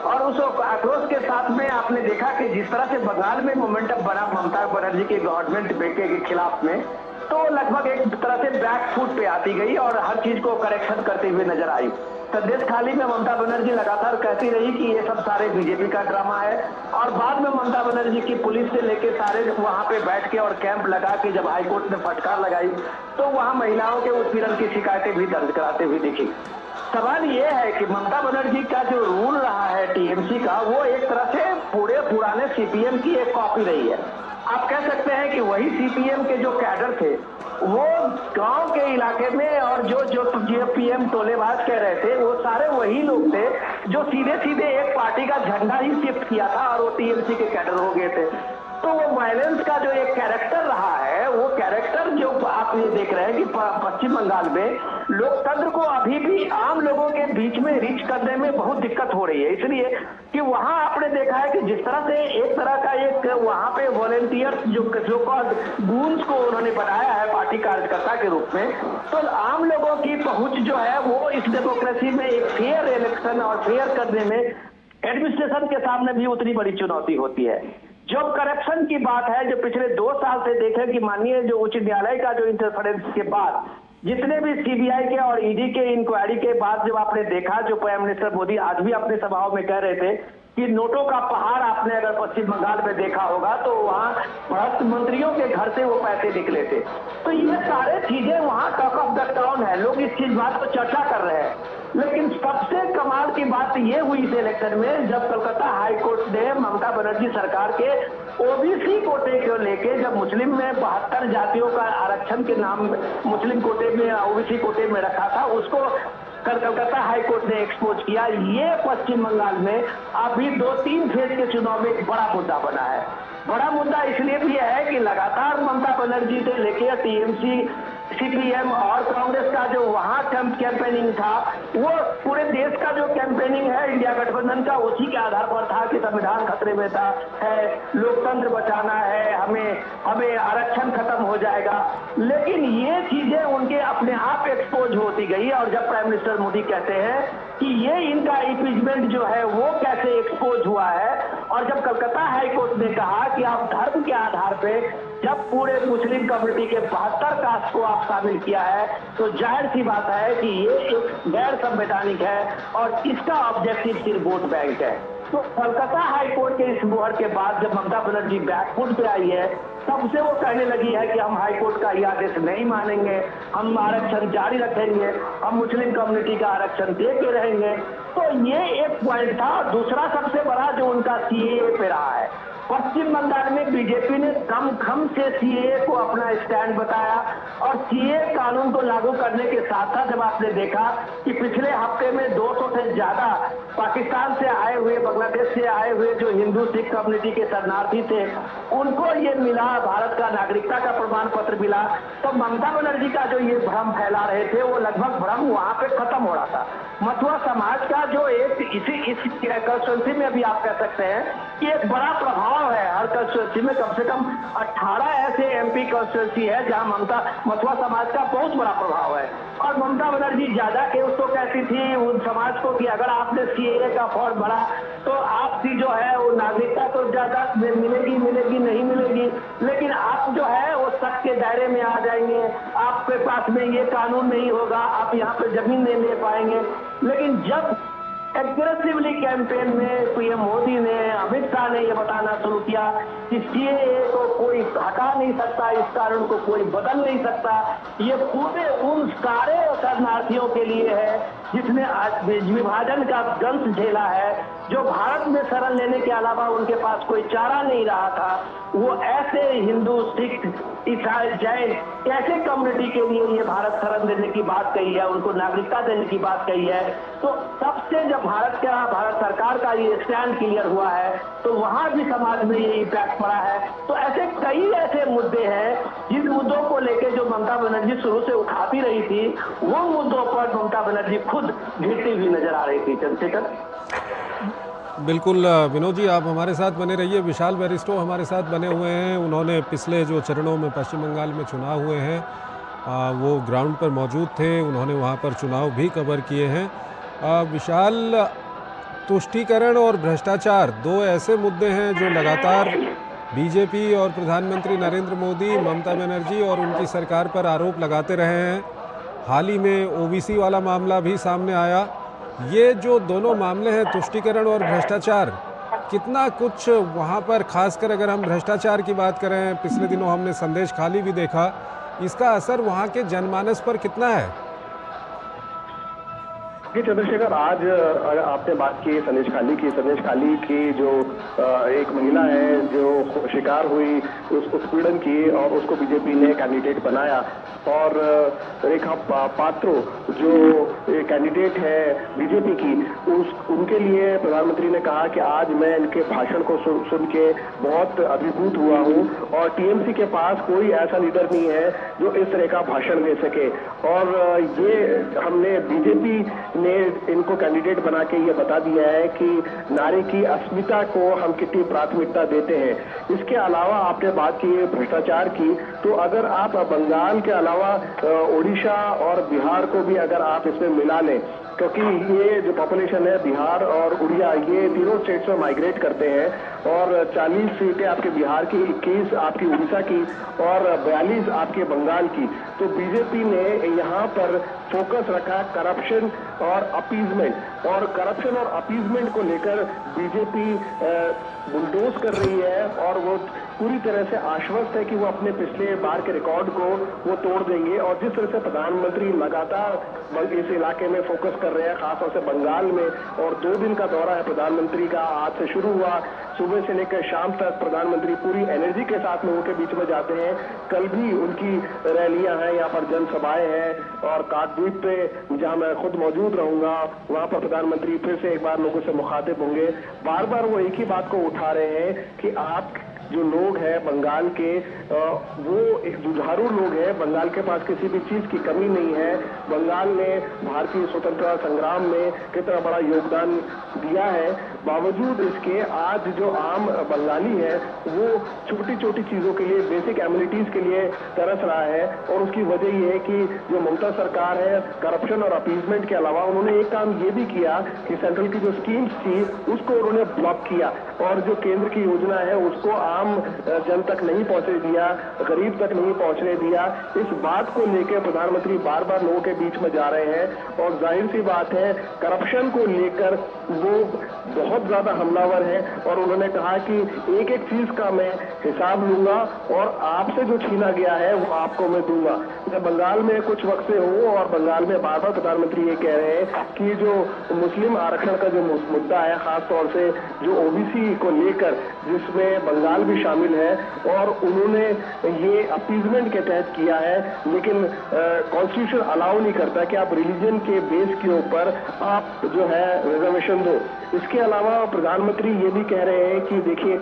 C: और उस आक्रोश के साथ में आपने देखा कि जिस तरह से बंगाल में मोमेंटम बना ममता बनर्जी के गवर्नमेंट के खिलाफ में, तो लगभग एक तरह से बैक फुट पे आती गई और हर चीज को करेक्शन करते हुए नजर आई। संदेश खाली में ममता बनर्जी लगातार कहती रही कि ये सब सारे बीजेपी का ड्रामा है, और बाद में ममता बनर्जी की पुलिस से लेके सारे वहां पे बैठ के और कैंप लगा के जब हाईकोर्ट ने फटकार लगाई तो वहां महिलाओं के उत्पीड़न की शिकायतें भी दर्ज कराते हुए दिखी। सवाल ये है कि ममता बनर्जी का जो रूल रहा है टीएमसी का, वो एक तरह से पूरे पुराने सीपीएम की एक कॉपी रही है। आप कह सकते हैं कि वही सीपीएम के जो कैडर थे वो गांव के इलाके में, और जो पीएम टोलेबाज कह रहे थे वो सारे वही लोग थे जो सीधे सीधे एक पार्टी का झंडा ही शिफ्ट किया था और वो टीएमसी के कैडर हो गए थे। तो वो वायलेंस का जो एक कैरेक्टर रहा है, वो कैरेक्टर जो आप ये देख रहे हैं कि पश्चिम बंगाल में लोकतंत्र को अभी भी आम लोगों के बीच में रीच करने में बहुत दिक्कत हो रही है, इसलिए कि वहां आपने देखा है कि जिस तरह से एक तरह का एक वहां पे वॉलेंटियर्स जो गूंज को उन्होंने बनाया है पार्टी कार्यकर्ता के रूप में, तो आम लोगों की पहुंच जो है वो इस डेमोक्रेसी में एक फेयर इलेक्शन और फेयर करने में एडमिनिस्ट्रेशन के सामने भी उतनी बड़ी चुनौती होती है। जब करप्शन की बात है, जो पिछले 2 साल से देखें कि माननीय जो उच्च न्यायालय का जो इंटरफेरेंस के बाद जितने भी सीबीआई के और ईडी के इंक्वायरी के बाद जब आपने देखा, जो प्राइम मिनिस्टर मोदी आज भी अपने सभाओं में कह रहे थे कि नोटों का पहाड़ आपने अगर पश्चिम बंगाल में देखा होगा तो वहाँ भ्रष्ट मंत्रियों के घर से वो पैसे निकले थे। तो ये सारे चीजें वहाँ टॉक ऑफ द टाउन है, लोग इस चीज बात पर चर्चा कर रहे हैं। लेकिन सबसे कमाल की बात ये हुई इस इलेक्शन में जब कोलकाता हाई कोर्ट ने ममता बनर्जी सरकार के ओबीसी कोटे को लेके, जब मुस्लिम में 72 जातियों का आरक्षण के नाम मुस्लिम कोटे में ओबीसी कोटे में रखा था, उसको कलकत्ता हाई कोर्ट ने एक्सपोज किया। ये पश्चिम बंगाल में अभी 2-3 फेज के चुनाव में एक बड़ा मुद्दा बना है। बड़ा मुद्दा इसलिए भी है कि लगातार ममता बनर्जी से लेकर टीएमसी, सीपीएम और कांग्रेस का जो वहां कैंपेनिंग था, वो पूरे देश का जो कैंपेनिंग है इंडिया गठबंधन का, उसी के आधार पर था कि संविधान खतरे में था, है लोकतंत्र बचाना है, हमें आरक्षण खत्म हो जाएगा। लेकिन ये चीजें उनके अपने आप एक्सपोज होती गई, और जब प्राइम मिनिस्टर मोदी कहते हैं कि ये इनका इम्पीचमेंट जो है वो कैसे एक्सपोज हुआ है, और जब कलकत्ता हाई कोर्ट ने कहा कि आप धर्म के आधार पे जब पूरे मुस्लिम कम्युनिटी के 72 कास्ट को आप शामिल किया है, तो जाहिर सी बात है कि ये एक गैर संवैधानिक है और इसका ऑब्जेक्टिव सिर्फ वोट बैंक है। तो कलकत्ता हाई कोर्ट के इस मोहर के बाद जब ममता बनर्जी बैकफुट पे आई है, तब से वो कहने लगी है कि हम हाई कोर्ट का यह आदेश नहीं मानेंगे, हम आरक्षण जारी रखेंगे, हम मुस्लिम कम्युनिटी का आरक्षण दे के रहेंगे। तो ये एक पॉइंट था। दूसरा सबसे बड़ा जो उनका सीएए पे रहा है, पश्चिम बंगाल में बीजेपी ने दमखम से सीएए को अपना स्टैंड बताया और सीएए कानून को लागू करने के साथ साथ जब आपने देखा कि पिछले हफ्ते में 200 से ज्यादा पाकिस्तान से आए हुए, बांग्लादेश से आए हुए जो हिंदू सिख कम्युनिटी के शरणार्थी थे, उनको ये मिला, भारत का नागरिकता का प्रमाण पत्र मिला, तो ममता बनर्जी का जो ये भ्रम फैला रहे थे वो लगभग भ्रम वहां पे खत्म हो रहा था। मथुरा समाज का जो एक इस कंस्टिट्यूंसी में अभी आप कह सकते हैं कि एक बड़ा प्रभाव है। हर कंस्टिट्यूंसी में कम से कम 18 ऐसे एमपी कंस्टिट्यूंसी है जहां मथुरा समाज का बहुत बड़ा प्रभाव है। और ममता बनर्जी ज्यादा के उसको कहती थी उन समाज को कि अगर आपने सीएए का फॉर्म भरा तो आपकी जो है वो नागरिकता तो ज्यादा मिलेगी नहीं मिलेगी, लेकिन आप जो है वो सख्त के दायरे में आ जाएंगे, आपके पास में ये कानून नहीं होगा, आप यहाँ पे जमीन नहीं ले पाएंगे। लेकिन जब एग्रेसिवली कैंपेन में पीएम मोदी ने, अमित शाह ने यह बताना शुरू किया कि सीएए को कोई हटा नहीं सकता, इस कानून को कोई बदल नहीं सकता, ये पूरे उन सारे शरणार्थियों के लिए है जिसने आज विभाजन का दंश झेला है, जो भारत में शरण लेने के अलावा उनके पास कोई चारा नहीं रहा था, वो ऐसे हिंदू, सिख, ईसाई, जैन ऐसे कम्युनिटी के लिए ये भारत शरण देने की बात कही है, उनको नागरिकता देने की बात कही है। तो सबसे जब भारत सरकार का ये स्टैंड क्लियर हुआ है तो वहां भी समाज में ये इम्पैक्ट पड़ा है। तो ऐसे कई ऐसे मुद्दे हैं जिन मुद्दों को लेकर जो ममता बनर्जी शुरू से उठाती रही थी, वो मुद्दों पर ममता बनर्जी खुद घिरती हुई नजर आ रही थी। चंद्रशेखर,
A: बिल्कुल विनोद जी, आप हमारे साथ बने रहिए। विशाल बैरिस्टो हमारे साथ बने हुए हैं, उन्होंने पिछले जो चरणों में पश्चिम बंगाल में चुनाव हुए हैं वो ग्राउंड पर मौजूद थे, उन्होंने वहाँ पर चुनाव भी कवर किए हैं। विशाल, तुष्टीकरण और भ्रष्टाचार दो ऐसे मुद्दे हैं जो लगातार बीजेपी और प्रधानमंत्री नरेंद्र मोदी, ममता बनर्जी और उनकी सरकार पर आरोप लगाते रहे हैं। हाल ही में ओबीसी वाला मामला भी सामने आया। ये जो दोनों मामले हैं, तुष्टीकरण और भ्रष्टाचार, कितना कुछ वहाँ पर, खासकर अगर हम भ्रष्टाचार की बात करें, पिछले दिनों हमने संदेश खाली भी देखा, इसका असर वहाँ के जनमानस पर कितना है?
D: चंद्रशेखर, आज आपने बात की संदेश खाली की जो एक महिला है जो शिकार हुई उस उत्पीड़न की और उसको बीजेपी ने कैंडिडेट बनाया, और रेखा पात्रो जो कैंडिडेट है बीजेपी की, उनके लिए प्रधानमंत्री ने कहा कि आज मैं इनके भाषण को सुन के बहुत अभिभूत हुआ हूँ और टीएमसी के पास कोई ऐसा लीडर नहीं है जो इस तरह का भाषण दे सके। और ये हमने बीजेपी ने इनको कैंडिडेट बना के ये बता दिया है कि नारी की अस्मिता को हम कितनी प्राथमिकता देते हैं। इसके अलावा आपने बात की भ्रष्टाचार की, तो अगर आप बंगाल के अलावा ओडिशा और बिहार को भी अगर आप इसमें मिला लें, क्योंकि ये जो पॉपुलेशन है बिहार और उड़िया, ये तीनों स्टेट्स में माइग्रेट करते हैं, और 40 सीटें आपके बिहार की, 21 आपकी उड़ीसा की और 42 आपके बंगाल की। तो बीजेपी ने यहाँ पर फोकस रखा करप्शन और अपीजमेंट, और करप्शन और अपीजमेंट को लेकर बीजेपी बुलडोज कर रही है और वो पूरी तरह से आश्वस्त है कि वो अपने पिछले बार के रिकॉर्ड को वो तोड़ देंगे। और जिस तरह से प्रधानमंत्री लगातार इस इलाके में फोकस कर रहे हैं, खासतौर से बंगाल में, और 2 दिन का दौरा है प्रधानमंत्री का, आज से शुरू हुआ, सुबह से लेकर शाम तक प्रधानमंत्री पूरी एनर्जी के साथ लोगों के बीच में जाते हैं। कल भी उनकी रैलियां हैं, यहाँ पर जनसभाएं हैं, और काकद्वीप पे जहां मैं खुद मौजूद रहूंगा, वहां पर प्रधानमंत्री फिर से एक बार लोगों से मुखातिब होंगे। बार बार वो एक ही बात को उठा रहे हैं कि आप जो लोग हैं बंगाल के, वो एक जुझारू लोग हैं, बंगाल के पास किसी भी चीज की कमी नहीं है। बंगाल ने भारतीय स्वतंत्रता संग्राम में कितना बड़ा योगदान दिया है, बावजूद इसके आज जो आम बंगाली है वो छोटी छोटी चीजों के लिए, बेसिक एमिनिटीज के लिए तरस रहा है। और उसकी वजह ये है कि जो ममता सरकार है, करप्शन और अपीजमेंट के अलावा उन्होंने एक काम ये भी किया कि सेंट्रल की जो स्कीम्स थी उसको उन्होंने ब्लॉक किया, और जो केंद्र की योजना है उसको आम आम जन तक नहीं पहुंचने दिया, गरीब तक नहीं पहुंचने दिया। इस बात को लेकर प्रधानमंत्री बार बार लोगों के बीच में जा रहे हैं और जाहिर सी बात है करप्शन को लेकर वो बहुत ज्यादा हमलावर है और उन्होंने कहा कि एक एक चीज का मैं हिसाब लूंगा और आपसे जो छीना गया है वो आपको मैं दूंगा। मैं बंगाल में कुछ वक्त से हूँ और बंगाल में बार बार प्रधानमंत्री ये कह रहे हैं कि जो मुस्लिम आरक्षण का जो मुद्दा है, खासतौर से जो ओबीसी को लेकर जिसमें बंगाल भी शामिल है, और उन्होंने ये अपीजमेंट के तहत किया है, लेकिन कॉन्स्टिट्यूशन अलाउ नहीं करता कि आप रिलीजन के बेस के ऊपर आप जो है रिजर्वेशन दो। इसके अलावा प्रधानमंत्री ये भी कह रहे हैं कि देखिए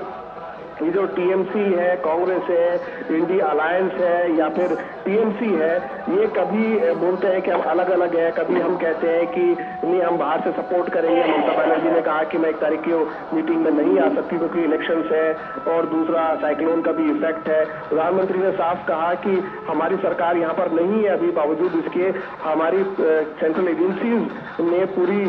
D: ये जो टीएमसी है, कांग्रेस है, इंडिया अलायंस है या फिर टीएमसी है, ये कभी बोलते हैं कि हम अलग अलग है, कभी हम कहते हैं कि नहीं हम बाहर से सपोर्ट करेंगे। ममता बनर्जी ने कहा कि मैं 1 तारीख की मीटिंग में नहीं आ सकती क्योंकि इलेक्शंस है और दूसरा साइक्लोन का भी इफेक्ट है। प्रधानमंत्री ने साफ कहा कि हमारी सरकार यहाँ पर नहीं है अभी, बावजूद इसके हमारी सेंट्रल एजेंसीज ने पूरी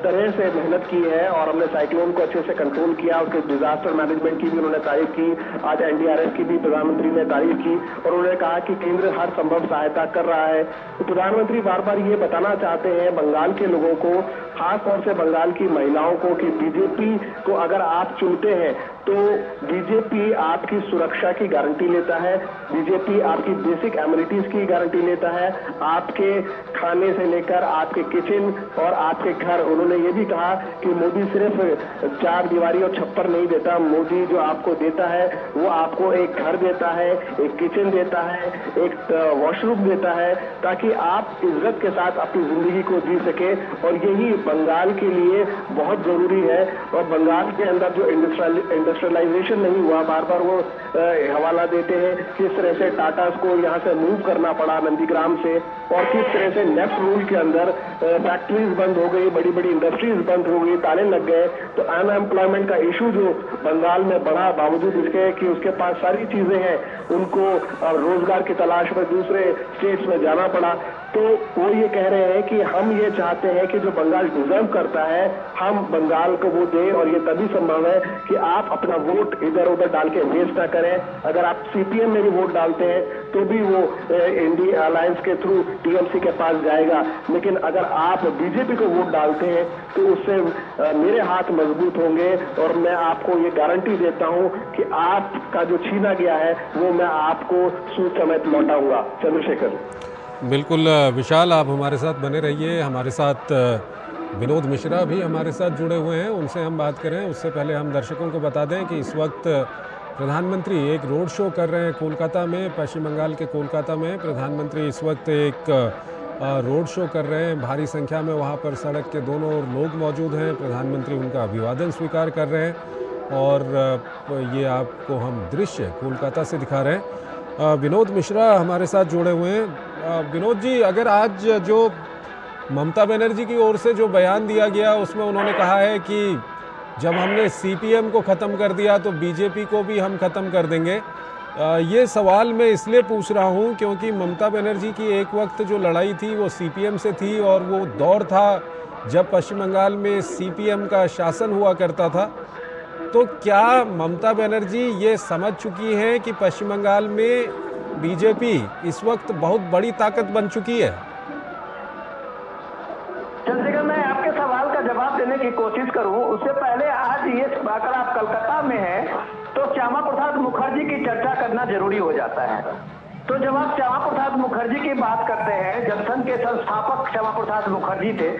D: तरह से मेहनत की है और हमने साइक्लोन को अच्छे से कंट्रोल किया। उसके डिजास्टर मैनेजमेंट की भी उन्होंने तारीफ की, आज एनडीआरएफ की भी प्रधानमंत्री ने तारीफ की और उन्होंने कहा कि केंद्र हर संभव सहायता कर रहा है। तो प्रधानमंत्री बार बार ये बताना चाहते हैं बंगाल के लोगों को, खासतौर से बंगाल की महिलाओं को, कि बीजेपी को अगर आप चुनते हैं तो बीजेपी आपकी सुरक्षा की गारंटी लेता है, बीजेपी आपकी बेसिक एमिनिटीज की गारंटी लेता है, आपके खाने से लेकर आपके किचन और आपके घर। उन्होंने ये भी कहा कि मोदी सिर्फ 4 दीवारी और छप्पर नहीं देता, मोदी जो आपको देता है वो आपको एक घर देता है, एक किचन देता है, एक वॉशरूम देता है, ताकि आप इज्जत के साथ अपनी जिंदगी को जी सके। और यही बंगाल के लिए बहुत जरूरी है। और बंगाल के अंदर जो इंडस्ट्रियलाइजेशन नहीं हुआ, बार बार वो हवाला देते हैं किस तरह से टाटा को यहाँ से मूव करना पड़ा नंदीग्राम से, और किस तरह से नेफ्ट रूल के अंदर फैक्ट्रीज बंद हो गई, बड़ी बड़ी इंडस्ट्रीज बंद हो गई, ताले लग गए। तो अनएम्प्लॉयमेंट का इशू जो बंगाल में बढ़ा, बावजूद इसके कि उसके पास सारी चीजें हैं, उनको रोजगार की तलाश में दूसरे स्टेट्स में जाना पड़ा। तो वो ये कह रहे हैं कि हम ये चाहते हैं कि जो बंगाल डिजर्व करता है हम बंगाल को वो दें, और ये तभी संभव है कि आप अपना वोट इधर उधर डाल के वेस्ट ना करें। अगर आप सीपीएम में भी वोट डालते हैं तो भी वो इंडिया अलायंस के थ्रू टीएमसी के पास जाएगा, लेकिन अगर आप बीजेपी को वोट डालते हैं तो उससे मेरे हाथ मजबूत होंगे और मैं आपको ये गारंटी देता हूं कि आपका जो छीना गया है वो मैं आपको सूद समेत लौटाऊंगा। चंद्रशेखर।
A: बिल्कुल विशाल, आप हमारे साथ बने रहिए। हमारे साथ विनोद मिश्रा भी हमारे साथ जुड़े हुए हैं, उनसे हम बात करें। उससे पहले हम दर्शकों को बता दें कि इस वक्त प्रधानमंत्री एक रोड शो कर रहे हैं कोलकाता में, पश्चिम बंगाल के कोलकाता में। प्रधानमंत्री इस वक्त एक रोड शो कर रहे हैं, भारी संख्या में वहाँ पर सड़क के दोनों ओर लोग मौजूद हैं। प्रधानमंत्री उनका अभिवादन स्वीकार कर रहे हैं और ये आपको हम दृश्य कोलकाता से दिखा रहे हैं। विनोद मिश्रा हमारे साथ जुड़े हुए हैं। विनोद जी, अगर आज जो ममता बनर्जी की ओर से जो बयान दिया गया उसमें उन्होंने कहा है कि जब हमने सीपीएम को ख़त्म कर दिया तो बीजेपी को भी हम ख़त्म कर देंगे। ये सवाल मैं इसलिए पूछ रहा हूँ क्योंकि ममता बनर्जी की एक वक्त जो लड़ाई थी वो सीपीएम से थी और वो दौर था जब पश्चिम बंगाल में सीपीएम का शासन हुआ करता था। तो क्या ममता बनर्जी ये समझ चुकी हैं कि पश्चिम बंगाल में बीजेपी इस वक्त बहुत बड़ी ताकत बन चुकी है?
C: चंद्रशेखर, मैं आपके सवाल का जवाब देने की कोशिश करूं उससे पहले आज ये अगर आप कलकत्ता में हैं तो श्यामा प्रसाद मुखर्जी की चर्चा करना जरूरी हो जाता है। तो जब आप श्यामा प्रसाद मुखर्जी की बात करते हैं, जनसंघ के संस्थापक श्यामा प्रसाद मुखर्जी थे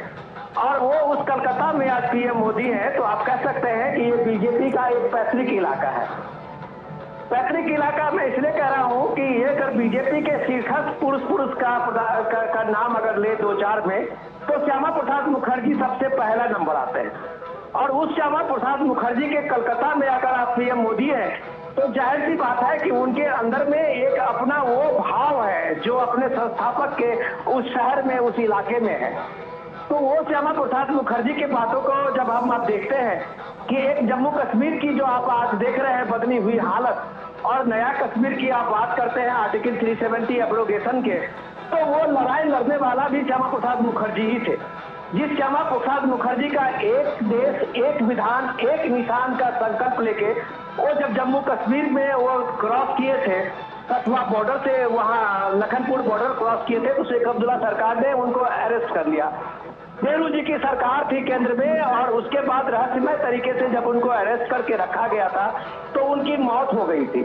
C: और वो उस कलकत्ता में आज पीएम मोदी है, तो आप कह सकते हैं कि ये बीजेपी का एक पैतृक इलाका है। पैतृक इलाका मैं इसलिए कह रहा हूं कि ये अगर बीजेपी के शीर्षक पुरुष का नाम अगर ले 2-4 में तो श्यामा प्रसाद मुखर्जी सबसे पहला नंबर आते हैं। और उस श्यामा प्रसाद मुखर्जी के कलकत्ता में अगर आप पीएम मोदी है तो जाहिर सी बात है कि उनके अंदर में एक अपना वो भाव है जो अपने संस्थापक के उस शहर में, उस इलाके में है। तो वो श्यामा प्रसाद मुखर्जी के बातों को जब हम आप देखते हैं कि एक जम्मू कश्मीर की जो आप आज देख रहे हैं बदली हुई हालत, और नया कश्मीर की आप बात करते हैं आर्टिकल 370 एब्रोगेशन के, तो वो लड़ाई लड़ने वाला भी श्यामा प्रसाद मुखर्जी ही थे। जिस श्यामा प्रसाद मुखर्जी का एक देश एक विधान एक निशान का संकल्प लेके वो जब जम्मू कश्मीर में वो क्रॉस किए थे, कठुआ बॉर्डर से वहां लखनपुर बॉर्डर क्रॉस किए थे, तो शेख अब्दुल्ला सरकार ने उनको अरेस्ट कर लिया। नेहरू जी की सरकार थी केंद्र में और उसके बाद रहस्यमय तरीके से जब उनको अरेस्ट करके रखा गया था तो उनकी मौत हो गई थी।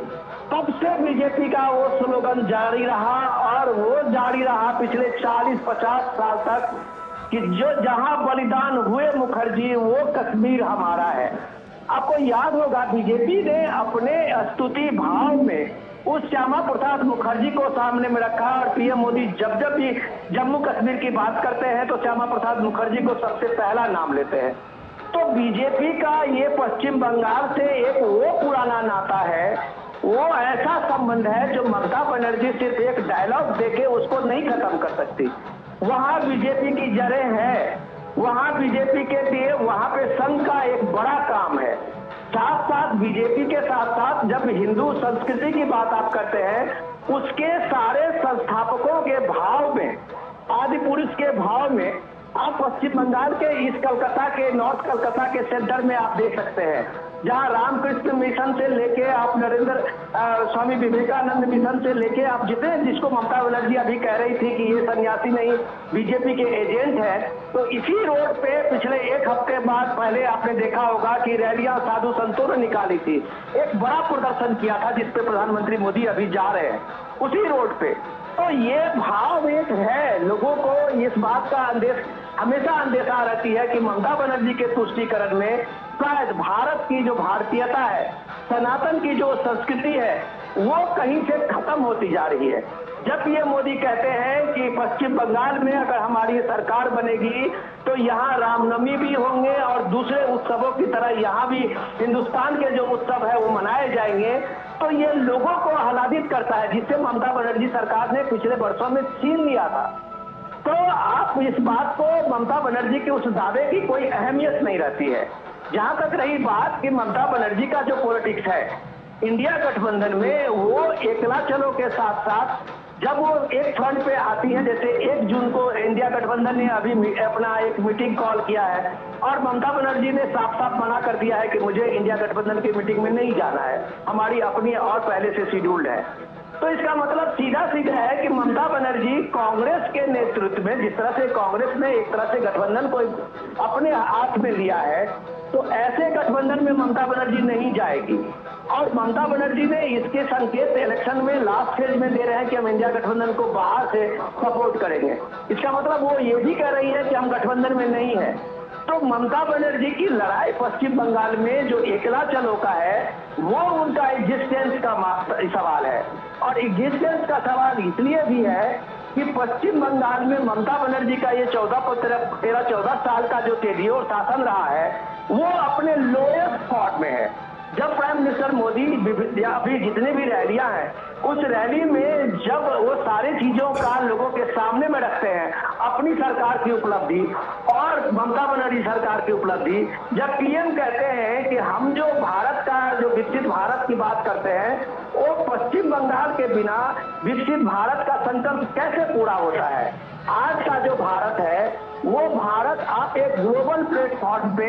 C: तब से बीजेपी का वो स्लोगन जारी रहा और वो जारी रहा पिछले 40-50 साल तक कि जो जहां बलिदान हुए मुखर्जी वो कश्मीर हमारा है। आपको याद होगा बीजेपी ने अपने स्तुति भाव में उस श्यामा प्रसाद मुखर्जी को सामने में रखा और पीएम मोदी जब जब भी जम्मू कश्मीर की बात करते हैं तो श्यामा प्रसाद मुखर्जी को सबसे पहला नाम लेते हैं। तो बीजेपी का ये पश्चिम बंगाल से एक वो पुराना नाता है, वो ऐसा संबंध है जो ममता बनर्जी सिर्फ एक डायलॉग देके उसको नहीं खत्म कर सकती। वहां बीजेपी की जड़ें हैं, वहां बीजेपी के लिए वहां पे संघ का एक बड़ा काम है। साथ साथ बीजेपी के साथ साथ जब हिंदू संस्कृति की बात आप करते हैं उसके सारे संस्थापकों के भाव में, आदि पुरुष के भाव में आप पश्चिम बंगाल के इस कलकत्ता के नॉर्थ कलकत्ता के सेंटर में आप देख सकते हैं, जहां रामकृष्ण मिशन से लेके आप स्वामी विवेकानंद मिशन से लेके आप जितने, जिसको ममता बनर्जी अभी कह रही थी कि ये सन्यासी नहीं बीजेपी के एजेंट है, तो इसी रोड पे पिछले एक हफ्ते बाद पहले आपने देखा होगा कि रैलियां साधु संतों ने निकाली थी, एक बड़ा प्रदर्शन किया था जिसपे प्रधानमंत्री मोदी अभी जा रहे हैं उसी रोड पे। तो ये भाव एक है, लोगों को इस बात का हमेशा अंदेशा रहती है कि ममता बनर्जी के तुष्टीकरण में शायद भारत की जो भारतीयता है, सनातन की जो संस्कृति है वो कहीं से खत्म होती जा रही है। जब ये मोदी कहते हैं कि पश्चिम बंगाल में अगर हमारी सरकार बनेगी तो यहाँ रामनवमी भी होंगे और दूसरे उत्सवों की तरह यहाँ भी हिंदुस्तान के जो उत्सव है वो मनाए जाएंगे, तो ये लोगों को आह्लादित करता है, जिससे ममता बनर्जी सरकार ने पिछले वर्षों में छीन लिया था। तो आप इस बात को, ममता बनर्जी के उस दावे की कोई अहमियत नहीं रहती है। जहां तक रही बात कि ममता बनर्जी का जो पॉलिटिक्स है इंडिया गठबंधन में, वो एकला चलो के साथ साथ जब वो एक फ्रंट पे आती है, जैसे 1 जून को इंडिया गठबंधन ने अभी अपना एक मीटिंग कॉल किया है और ममता बनर्जी ने साफ साफ मना कर दिया है कि मुझे इंडिया गठबंधन की मीटिंग में नहीं जाना है, हमारी अपनी और पहले से शेड्यूल्ड है। तो इसका मतलब सीधा सीधा है कि ममता बनर्जी कांग्रेस के नेतृत्व में, जिस तरह से कांग्रेस ने एक तरह से गठबंधन को अपने हाथ में लिया है, तो ऐसे गठबंधन में ममता बनर्जी नहीं जाएगी। और ममता बनर्जी ने इसके संकेत इलेक्शन में लास्ट फेज में दे रहे हैं कि हम इंडिया गठबंधन को बाहर से सपोर्ट करेंगे। इसका मतलब वो ये भी कह रही है कि हम गठबंधन में नहीं है। तो ममता बनर्जी की लड़ाई पश्चिम बंगाल में जो एकला चलो का है वो उनका एग्जिस्टेंस का सवाल है। और एग्जिस्टेंस का सवाल इसलिए भी है कि पश्चिम बंगाल में ममता बनर्जी का ये 13-14 साल का जो टेन्योर शासन रहा है वो अपने लोएस्ट स्पॉट में है। जब प्राइम मिनिस्टर मोदी अभी जितनी भी रैलियां हैं उस रैली में जब वो सारी चीजों का लोगों के सामने में रखते हैं, अपनी सरकार की उपलब्धि और ममता बनर्जी सरकार की उपलब्धि, जब पीएम कहते हैं कि हम जो भारत का जो विकसित भारत की बात करते हैं वो पश्चिम बंगाल के बिना विकसित भारत का संकल्प कैसे पूरा होता है। आज का जो भारत है वो भारत आप एक ग्लोबल प्लेटफॉर्म पे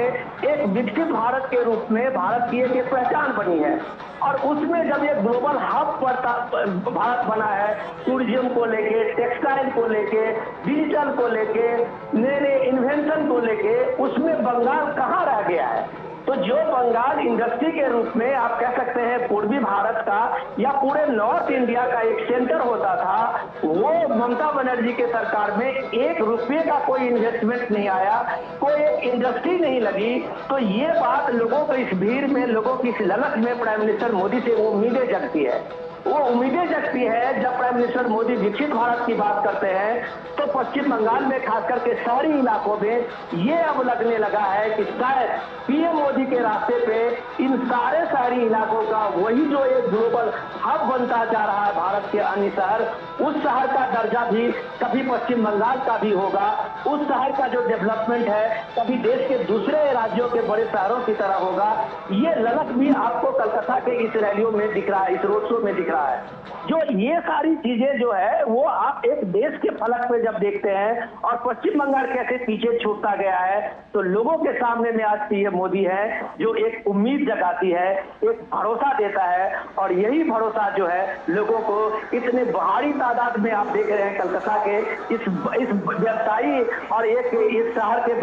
C: एक विकसित भारत के रूप में भारत की एक पहचान बनी है और उसमें जब ये ग्लोबल हब भारत बना है, टूरिज्म को लेके, टेक्सटाइल को लेके, डिजिटल को लेके, नए नए इन्वेंशन को लेके, उसमें बंगाल कहाँ रह गया है। तो जो बंगाल इंडस्ट्री के रूप में आप कह सकते हैं पूर्वी भारत का या पूरे नॉर्थ इंडिया का एक सेंटर होता था, वो ममता बनर्जी के सरकार में 1 रुपये का कोई इन्वेस्टमेंट नहीं आया, कोई एक इंडस्ट्री नहीं लगी। तो ये बात लोगों को इस भीड़ में, लोगों की इस ललक में प्राइम मिनिस्टर मोदी से वो उम्मीदें जगती है। वो उम्मीदें जगती है जब प्राइम मिनिस्टर मोदी विकसित भारत की बात करते हैं तो पश्चिम बंगाल में खास करके शहरी इलाकों में ये अब लगने लगा है कि शायद पीएम मोदी के रास्ते पे इन सारे शहरी इलाकों का वही जो एक ग्लोबल हब बनता जा रहा है भारत के अन्य शहर, उस शहर का दर्जा भी कभी पश्चिम बंगाल का भी होगा। उस शहर का जो डेवलपमेंट है कभी देश के दूसरे राज्यों के बड़े शहरों की तरह होगा। ये ललक भी आपको कलकत्ता के इस रैलियों में दिख रहा है, इस रोड शो में दिख रहा है। जो ये सारी चीजें जो है वो आप एक देश के फलक पे जब देखते हैं और पश्चिम बंगाल कैसे पीछे छूटता गया है, तो लोगों के सामने में आज पीएम मोदी है जो एक उम्मीद जगाती है, एक भरोसा देता है, और यही भरोसा जो है लोगों को इतने भारी तादाद में आप देख रहे हैं कलकत्ता के इस व्यवसायी और एक इस शहर के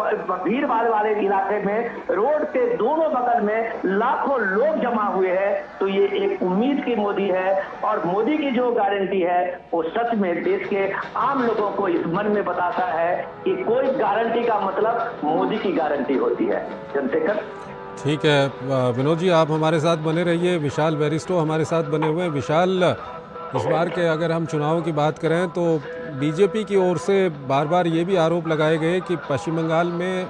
C: भीड़ भाड़ वाले इलाके में रोड के दोनों बगल में लाखों लोग जमा हुए हैं। तो ये एक उम्मीद की मोदी है, और मोदी की जो गारंटी है वो सच में देश के आम लोगों को इस मन में बताता है कि कोई गारंटी का मतलब मोदी की गारंटी होती है। चंद्रशेखर,
A: ठीक है विनोद जी, आप हमारे साथ बने रहिए। विशाल बैरिस्टो हमारे साथ बने हुए हैं। विशाल, इस बार के अगर हम चुनाव की बात करें तो बीजेपी की ओर से बार बार ये भी आरोप लगाए गए कि पश्चिम बंगाल में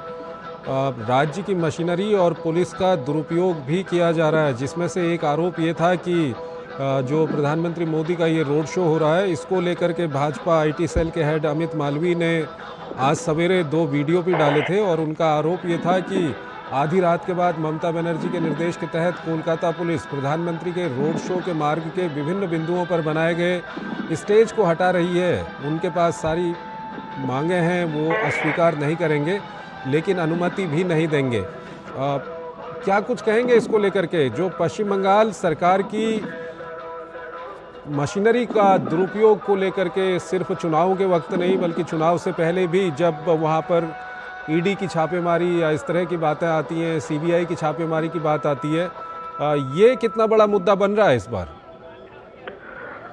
A: राज्य की मशीनरी और पुलिस का दुरुपयोग भी किया जा रहा है, जिसमें से एक आरोप ये था कि जो प्रधानमंत्री मोदी का ये रोड शो हो रहा है, इसको लेकर के भाजपा आईटी सेल के हेड अमित मालवीय ने आज सवेरे 2 वीडियो भी डाले थे, और उनका आरोप ये था कि आधी रात के बाद ममता बनर्जी के निर्देश के तहत कोलकाता पुलिस प्रधानमंत्री के रोड शो के मार्ग के विभिन्न बिंदुओं पर बनाए गए स्टेज को हटा रही है। उनके पास सारी मांगे हैं, वो अस्वीकार नहीं करेंगे, लेकिन अनुमति भी नहीं देंगे। क्या कुछ कहेंगे इसको लेकर के, जो पश्चिम बंगाल सरकार की मशीनरी का दुरुपयोग को लेकर के सिर्फ चुनाव के वक्त नहीं बल्कि चुनाव से पहले भी जब वहाँ पर ईडी की छापेमारी या इस तरह की बातें आती हैं, सीबीआई की छापेमारी की बात आती है, ये कितना बड़ा मुद्दा बन रहा है इस बार?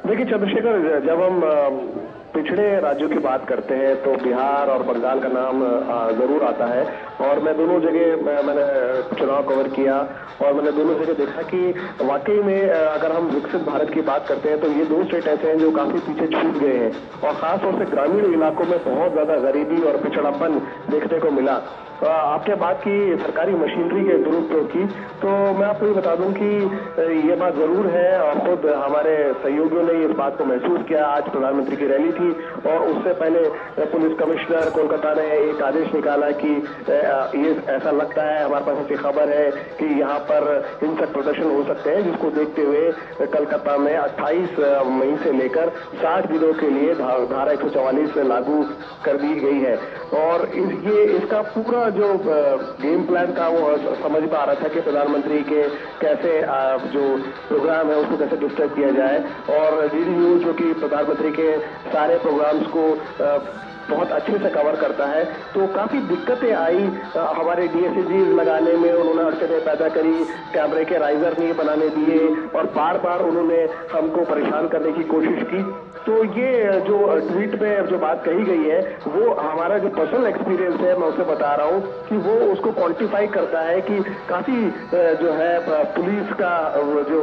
D: देखिए चंद्रशेखर, जब हम पिछड़े राज्यों की बात करते हैं तो बिहार और बंगाल का नाम जरूर आता है, और मैं दोनों जगह मैंने चुनाव कवर किया और मैंने दोनों जगह देखा कि वाकई में अगर हम विकसित भारत की बात करते हैं तो ये 2 स्टेट ऐसे हैं जो काफी पीछे छूट गए हैं, और खासतौर से ग्रामीण इलाकों में बहुत ज्यादा गरीबी और पिछड़ापन देखने को मिला। आपने बात की सरकारी मशीनरी के दुरुपयोग की, तो मैं आपको ये बता दूं कि ये बात जरूर है, और खुद हमारे सहयोगियों ने इस बात को महसूस किया। आज प्रधानमंत्री की रैली थी और उससे पहले पुलिस कमिश्नर कोलकाता ने एक आदेश निकाला कि ये ऐसा लगता है, हमारे पास ऐसी खबर है कि यहाँ पर हिंसक प्रदर्शन हो सकते हैं, जिसको देखते हुए कलकत्ता में 28 मई से लेकर 60 दिनों के लिए धारा 144 लागू कर दी गई है। और इसका पूरा जो गेम प्लान था वो समझ में आ रहा था कि प्रधानमंत्री के कैसे जो प्रोग्राम है उसको कैसे डिस्टर्ब किया जाए, और डीडी न्यूज जो कि प्रधानमंत्री के सारे प्रोग्राम्स को बहुत अच्छे से कवर करता है, तो काफी दिक्कतें आई हमारे डीएसएजी लगाने में। उन्होंने अड़चनें पैदा करी, कैमरे के राइजर नहीं बनाने दिए, और बार बार उन्होंने हमको परेशान करने की कोशिश की। तो ये जो ट्वीट में जो बात कही गई है वो हमारा जो पर्सनल एक्सपीरियंस है, मैं उसे बता रहा हूँ कि वो उसको क्वांटिफाई करता है कि काफी जो है पुलिस का जो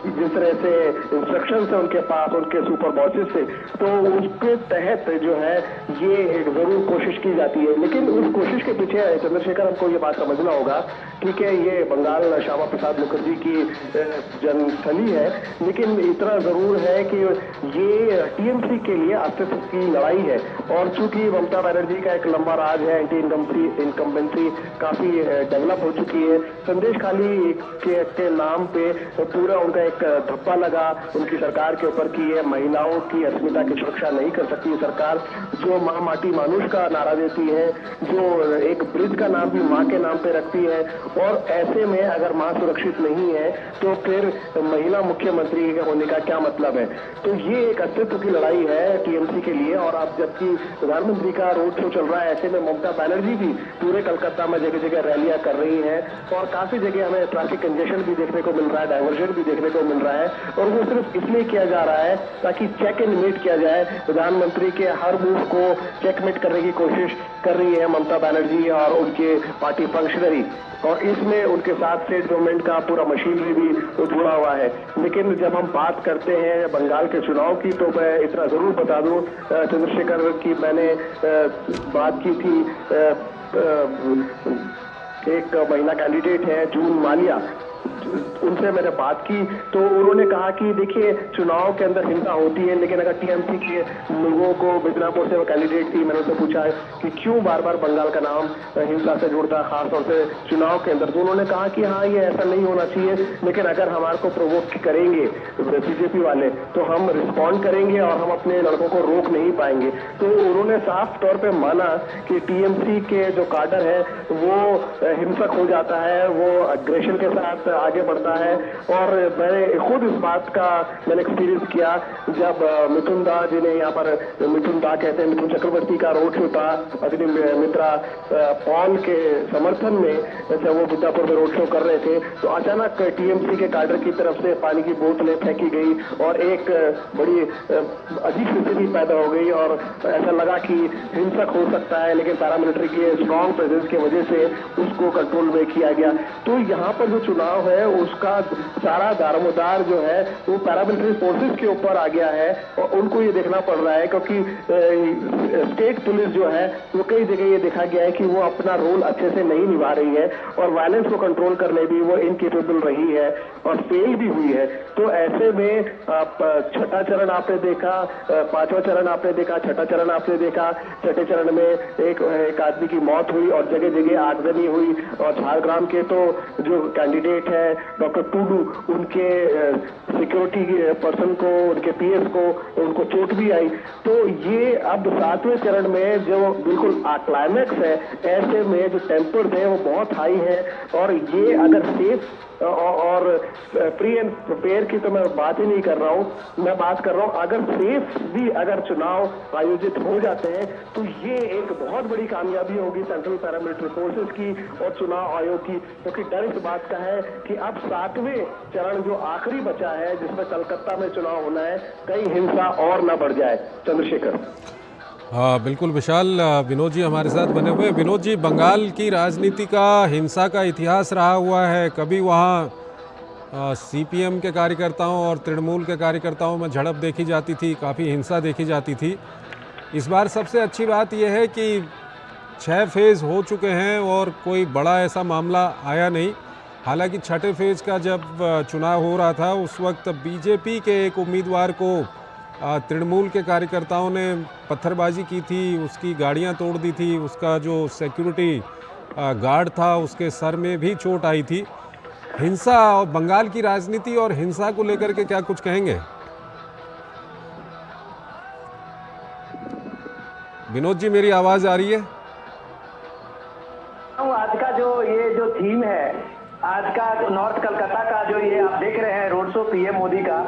D: जिस तरह से इंस्ट्रक्शंस है उनके पास उनके सुपर बॉसेस से, तो उसके तहत जो है ये जरूर कोशिश की जाती है। लेकिन उस कोशिश के पीछे चंद्रशेखर हमको ये बात समझना होगा, ठीक है ये बंगाल श्यामा प्रसाद मुखर्जी की जन्मस्थली है, लेकिन इतना जरूर है कि ये टीएमसी के लिए अस्तित्व की लड़ाई है। और चूंकि ममता बनर्जी का एक लंबा राज है, एंटी इनकम्बेंसी काफी डेवलप हो चुकी है, संदेश खाली के नाम पे पूरा उनका एक धब्बा लगा उनकी सरकार के ऊपर कि ये महिलाओं की अस्मिता की सुरक्षा नहीं कर सकती सरकार, जो माँ माटी मानुष का नारा देती है, जो एक ब्रिज का नाम भी माँ के नाम पे रखती है, और ऐसे में अगर माँ सुरक्षित नहीं है तो फिर महिला मुख्यमंत्री होने का क्या मतलब है। तो ये एक अस्तित्व की लड़ाई है टीएमसी के लिए। और अब जबकि प्रधानमंत्री का रोड शो चल रहा है, ऐसे में ममता बनर्जी भी पूरे कलकत्ता में जगह जगह रैलियां कर रही हैं, और काफी जगह हमें ट्रैफिक कंजेशन भी देखने को मिल रहा है, डाइवर्जन भी देखने को मिल रहा है, और वो सिर्फ इसलिए किया जा रहा है ताकि चेक एंड मेट किया जाए। प्रधानमंत्री के हर मूव को चेकमेट करने की कोशिश कर रही है ममता बनर्जी और उनके पार्टी फंक्शनरी, और इसमें उनके साथ स्टेट गवर्नमेंट का पूरा मशीनरी भी जुड़ा हुआ है। लेकिन जब हम बात करते हैं बंगाल के चुनाव की, तो मैं इतना जरूर बता दूं चंद्रशेखर की मैंने बात की थी, एक महिला कैंडिडेट है जून मालिया, उनसे मैंने बात की तो उन्होंने कहा कि देखिए चुनाव के अंदर हिंसा होती है, लेकिन अगर टीएमसी के लोगों को, मिदनापुर से वो कैंडिडेट थी, मैंने उनसे पूछा कि क्यों बार बार बंगाल का नाम हिंसा से जुड़ता है, खासतौर से चुनाव के अंदर, तो उन्होंने कहा कि हाँ ये ऐसा नहीं होना चाहिए, लेकिन अगर हमारे को प्रोवोक करेंगे बीजेपी वाले तो हम रिस्पॉन्ड करेंगे और हम अपने लड़कों को रोक नहीं पाएंगे। तो उन्होंने साफ तौर पे माना कि टीएमसी के जो काडर है वो हिंसक हो जाता है, वो अग्रेशन के साथ आगे बढ़ता है। और मैंने खुद इस बात का मैंने एक्सपीरियंस किया जब मिथुन दा जी ने यहाँ पर, मिथुन दा कहते हैं, मिथुन चक्रवर्ती का रोड शो था अग्नि मित्रा पॉल के समर्थन में, जब वो मिदनापुर में रोड शो कर रहे थे तो अचानक टीएमसी के काडर की तरफ से पानी की बोतलें फेंकी गई और एक बड़ी अजीब स्थिति पैदा हो गई और ऐसा लगा कि हिंसक हो सकता है, लेकिन पैरामिलिट्री के स्ट्रॉन्ग प्रेजेंस की वजह से उसको कंट्रोल में किया गया। तो यहाँ पर जो चुनाव है उसका सारा दारोमदार जो है वो पैरामिलिट्री फोर्सेस के ऊपर आ गया है और उनको ये देखना पड़ रहा है, क्योंकि स्टेट पुलिस जो है वो कई जगह ये देखा गया है कि वो अपना रोल अच्छे से नहीं निभा रही है और वायलेंस को कंट्रोल करने भी वो इनकेपेबल रही है और फेल भी हुई है। तो ऐसे में छठा चरण आपने देखा, पांचवा चरण आपने देखा, छठा चरण आपने देखा, छठे चरण में एक आदमी की मौत हुई और जगह जगह आगजनी हुई और झारग्राम के तो जो कैंडिडेट है डॉक्टर टूडू, उनके सिक्योरिटी पर्सन को, उनके पीएस को, उनको चोट भी आई। तो ये अब सातवें चरण में जो बिल्कुल क्लाइमैक्स है, ऐसे में जो टेम्पर्स है वो बहुत हाई है और ये अगर सेफ और फ्री एंड प्रिपेयर की तो मैं बात ही नहीं कर रहा हूँ, मैं बात कर रहा हूँ अगर सेफ भी अगर चुनाव आयोजित हो जाते हैं तो ये एक बहुत बड़ी कामयाबी होगी सेंट्रल पैरामिलिट्री फोर्सेस की और चुनाव आयोग की, क्योंकि डर इस बात का है कि अब सातवें चरण जो आखिरी बचा है जिसमें कलकत्ता में चुनाव होना है, कहीं हिंसा और न बढ़ जाए। चंद्रशेखर।
A: हाँ बिल्कुल विशाल, विनोद जी हमारे साथ बने हुए। विनोद जी, बंगाल की राजनीति का हिंसा का इतिहास रहा हुआ है, कभी वहाँ सीपीएम के कार्यकर्ताओं और तृणमूल के कार्यकर्ताओं में झड़प देखी जाती थी, काफ़ी हिंसा देखी जाती थी। इस बार सबसे अच्छी बात यह है कि 6 फेज़ हो चुके हैं और कोई बड़ा ऐसा मामला आया नहीं। हालांकि छठे फेज़ का जब चुनाव हो रहा था उस वक्त बीजेपी के एक उम्मीदवार को तृणमूल के कार्यकर्ताओं ने पत्थरबाजी की थी, उसकी गाड़ियां तोड़ दी थी, उसका जो सिक्योरिटी गार्ड था उसके सर में भी चोट आई थी। हिंसा और बंगाल की राजनीति और हिंसा को लेकर के क्या कुछ कहेंगे? विनोद जी, मेरी आवाज आ रही है?
C: आज का जो थीम है, आज का नॉर्थ कलकत्ता का जो ये आप देख रहे हैं रोड शो पीएम मोदी का,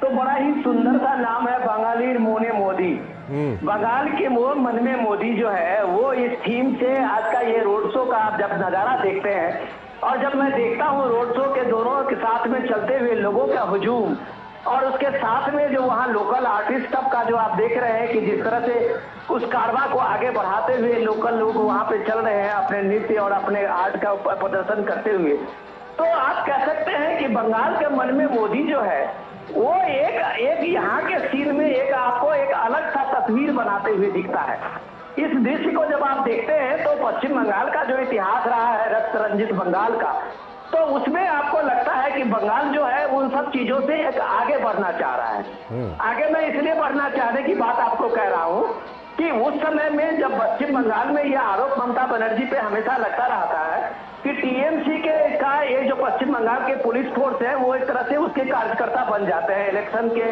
C: तो बड़ा ही सुंदर सा नाम है बंगाली मोने मोदी। बंगाल के मन में मोदी जो है वो इस थीम से आज का ये रोड शो का आप जब नजारा देखते हैं और जब मैं देखता हूँ रोड शो के दोनों के साथ में चलते हुए लोगों का हुजूम और उसके साथ में जो वहाँ लोकल आर्टिस्ट सब का जो आप देख रहे हैं कि जिस तरह से उस कारवा को आगे बढ़ाते हुए लोकल लोग वहाँ पे चल रहे हैं अपने नृत्य और अपने आर्ट का प्रदर्शन करते हुए, तो आप कह सकते हैं कि बंगाल के मन में मोदी जो है वो एक यहाँ के सीन में एक आपको एक अलग सा तस्वीर बनाते हुए दिखता है। इस दृश्य को जब आप देखते हैं तो पश्चिम बंगाल का जो इतिहास रहा है रक्त रंजित बंगाल का, तो उसमें आपको लगता है कि बंगाल जो है उन सब चीजों से एक आगे बढ़ना चाह रहा है। आगे मैं इसलिए बढ़ना चाहने की बात आपको कह रहा हूँ कि उस समय में जब पश्चिम बंगाल में यह आरोप ममता बनर्जी पे हमेशा लगता रहता है कि टीएमसी का ये जो पश्चिम बंगाल के पुलिस फोर्स है वो एक तरह से उसके कार्यकर्ता बन जाते हैं इलेक्शन के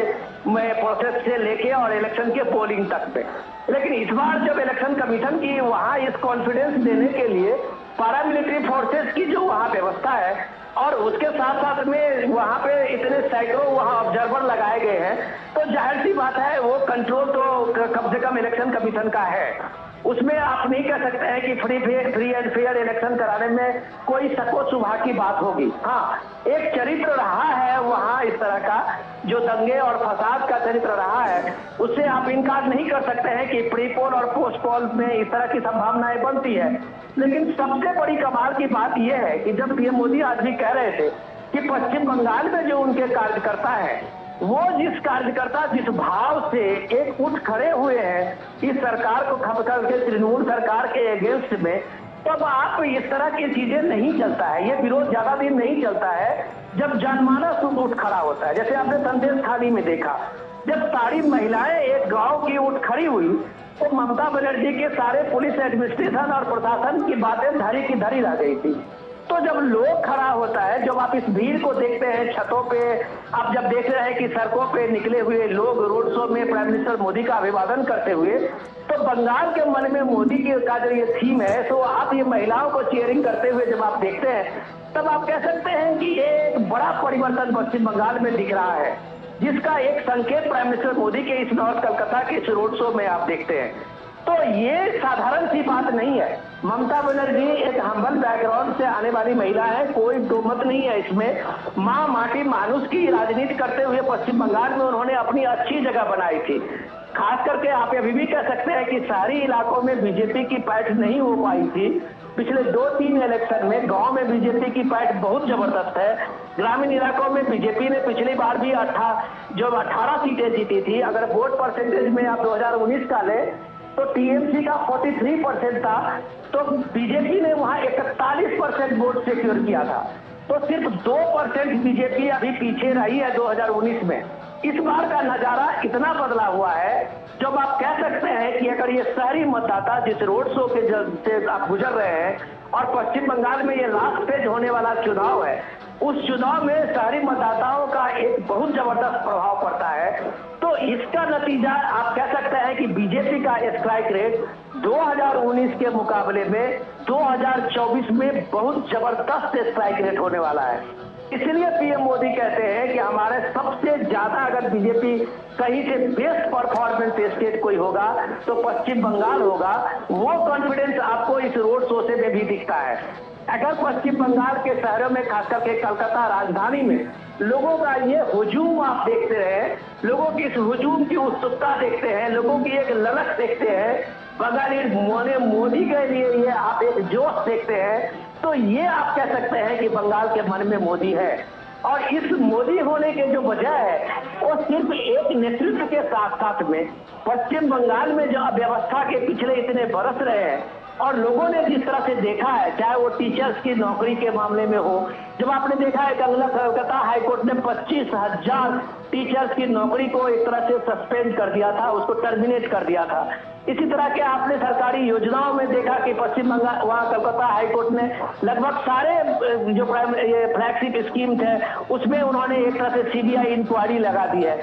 C: प्रोसेस से लेके और इलेक्शन के पोलिंग तक पे। लेकिन इस बार जब इलेक्शन कमीशन की वहाँ इस कॉन्फिडेंस देने के लिए पैरामिलिट्री फोर्सेस की जो वहाँ व्यवस्था है और उसके साथ साथ में वहाँ पे इतने सैकड़ों वहाँ ऑब्जर्वर लगाए गए हैं, तो जाहिर सी बात है वो कंट्रोल तो कम से कम इलेक्शन कमीशन का है। उसमें आप नहीं कह सकते हैं कि फ्री एंड फेयर इलेक्शन कराने में कोई शको शुबा की बात होगी। हाँ, एक चरित्र रहा है वहाँ इस तरह का जो दंगे और फसाद का चरित्र रहा है, उससे आप इनकार नहीं कर सकते हैं कि प्री पोल और पोस्ट पोल में इस तरह की संभावनाएं बनती है। लेकिन सबसे बड़ी कमाल की बात यह है कि जब पीएम मोदी आज भी कह रहे थे कि पश्चिम बंगाल में जो उनके कार्यकर्ता है वो जिस भाव से एक उठ खड़े हुए हैं इस सरकार को खपकर के तृणमूल सरकार के अगेंस्ट में, तब आप इस तरह की चीजें नहीं चलता है, ये विरोध ज्यादा दिन नहीं चलता है जब जनमानस उठ खड़ा होता है, जैसे आपने संदेश खाली में देखा, जब सारी महिलाएं एक गांव की उठ खड़ी हुई तो ममता बनर्जी के सारे पुलिस एडमिनिस्ट्रेशन और प्रशासन की बातें धरी की धरी रह गई थी। तो जब लोग खड़ा होता है, जब आप इस भीड़ को देखते हैं छतों पे, आप जब देख रहे हैं कि सड़कों पे निकले हुए लोग रोड शो में प्राइम मिनिस्टर मोदी का अभिवादन करते हुए, तो बंगाल के मन में मोदी की का जो ये थीम है, तो आप ये महिलाओं को चीयरिंग करते हुए जब आप देखते हैं, तब आप कह सकते हैं कि ये एक बड़ा परिवर्तन पश्चिम बंगाल में दिख रहा है, जिसका एक संकेत प्राइम मिनिस्टर मोदी के इस नॉर्थ कलकत्ता के इस रोड शो में आप देखते हैं। तो ये साधारण सी बात नहीं है। ममता बनर्जी एक हम्बल बैकग्राउंड से आने वाली महिला है, कोई दो मत नहीं है इसमें। माँ माटी मानुष की राजनीति करते हुए पश्चिम बंगाल में उन्होंने अपनी अच्छी जगह बनाई थी। खास करके आप अभी भी कह सकते हैं कि शहरी इलाकों में बीजेपी की पैठ नहीं हो पाई थी। पिछले 2-3 इलेक्शन में गांव में बीजेपी की पैठ बहुत जबरदस्त है। ग्रामीण इलाकों में बीजेपी ने पिछली बार भी 18 सीटें जीती थी। अगर वोट परसेंटेज में आप 2019 का ले तो टीएमसी का 43% था, तो बीजेपी ने वहां 41% वोट सिक्योर किया था। तो सिर्फ 2% बीजेपी अभी पीछे रही है 2019 में। इस बार का नजारा इतना बदला हुआ है, जब आप कह सकते हैं कि अगर ये शहरी मतदाता जिस रोड शो के से आप गुजर रहे हैं और पश्चिम बंगाल में ये लास्ट स्टेज होने वाला चुनाव है, उस चुनाव में शहरी मतदाताओं का एक बहुत जबरदस्त प्रभाव पड़ता है। तो इसका नतीजा आप कह सकते हैं कि बीजेपी का स्ट्राइक रेट 2019 के मुकाबले में 2024 में बहुत जबरदस्त स्ट्राइक रेट होने वाला है। इसलिए पीएम मोदी कहते हैं कि हमारे सबसे ज्यादा अगर बीजेपी कहीं से बेस्ट परफॉर्मेंस स्टेट कोई होगा तो पश्चिम बंगाल होगा। वो कॉन्फिडेंस आपको इस रोड शो से में भी दिखता है। अगर पश्चिम बंगाल के शहरों में, खासकर के कलकत्ता राजधानी में, लोगों का ये हुजूम आप देखते हैं, लोगों की इस हुजूम की उत्सुकता देखते हैं, लोगों की एक ललक देखते हैं, बंगाली मोदी के लिए ये आप एक जोश देखते हैं, तो ये आप कह सकते हैं कि बंगाल के मन में मोदी है। और इस मोदी होने के जो वजह है वो सिर्फ एक नेतृत्व के साथ साथ में पश्चिम बंगाल में जो अव्यवस्था के पिछले इतने बरस रहे हैं और लोगों ने जिस तरह से देखा है, चाहे वो टीचर्स की नौकरी के मामले में हो, जब आपने देखा है कलकत्ता हाईकोर्ट ने 25,000 टीचर्स की नौकरी को एक तरह से सस्पेंड कर दिया था, उसको टर्मिनेट कर दिया था। इसी तरह के आपने सरकारी योजनाओं में देखा कि पश्चिम बंगाल, वहाँ कलकत्ता हाईकोर्ट ने लगभग सारे जो ये फ्लैगशिप स्कीम थे उसमें उन्होंने एक तरह से सीबीआई इंक्वायरी लगा दी है।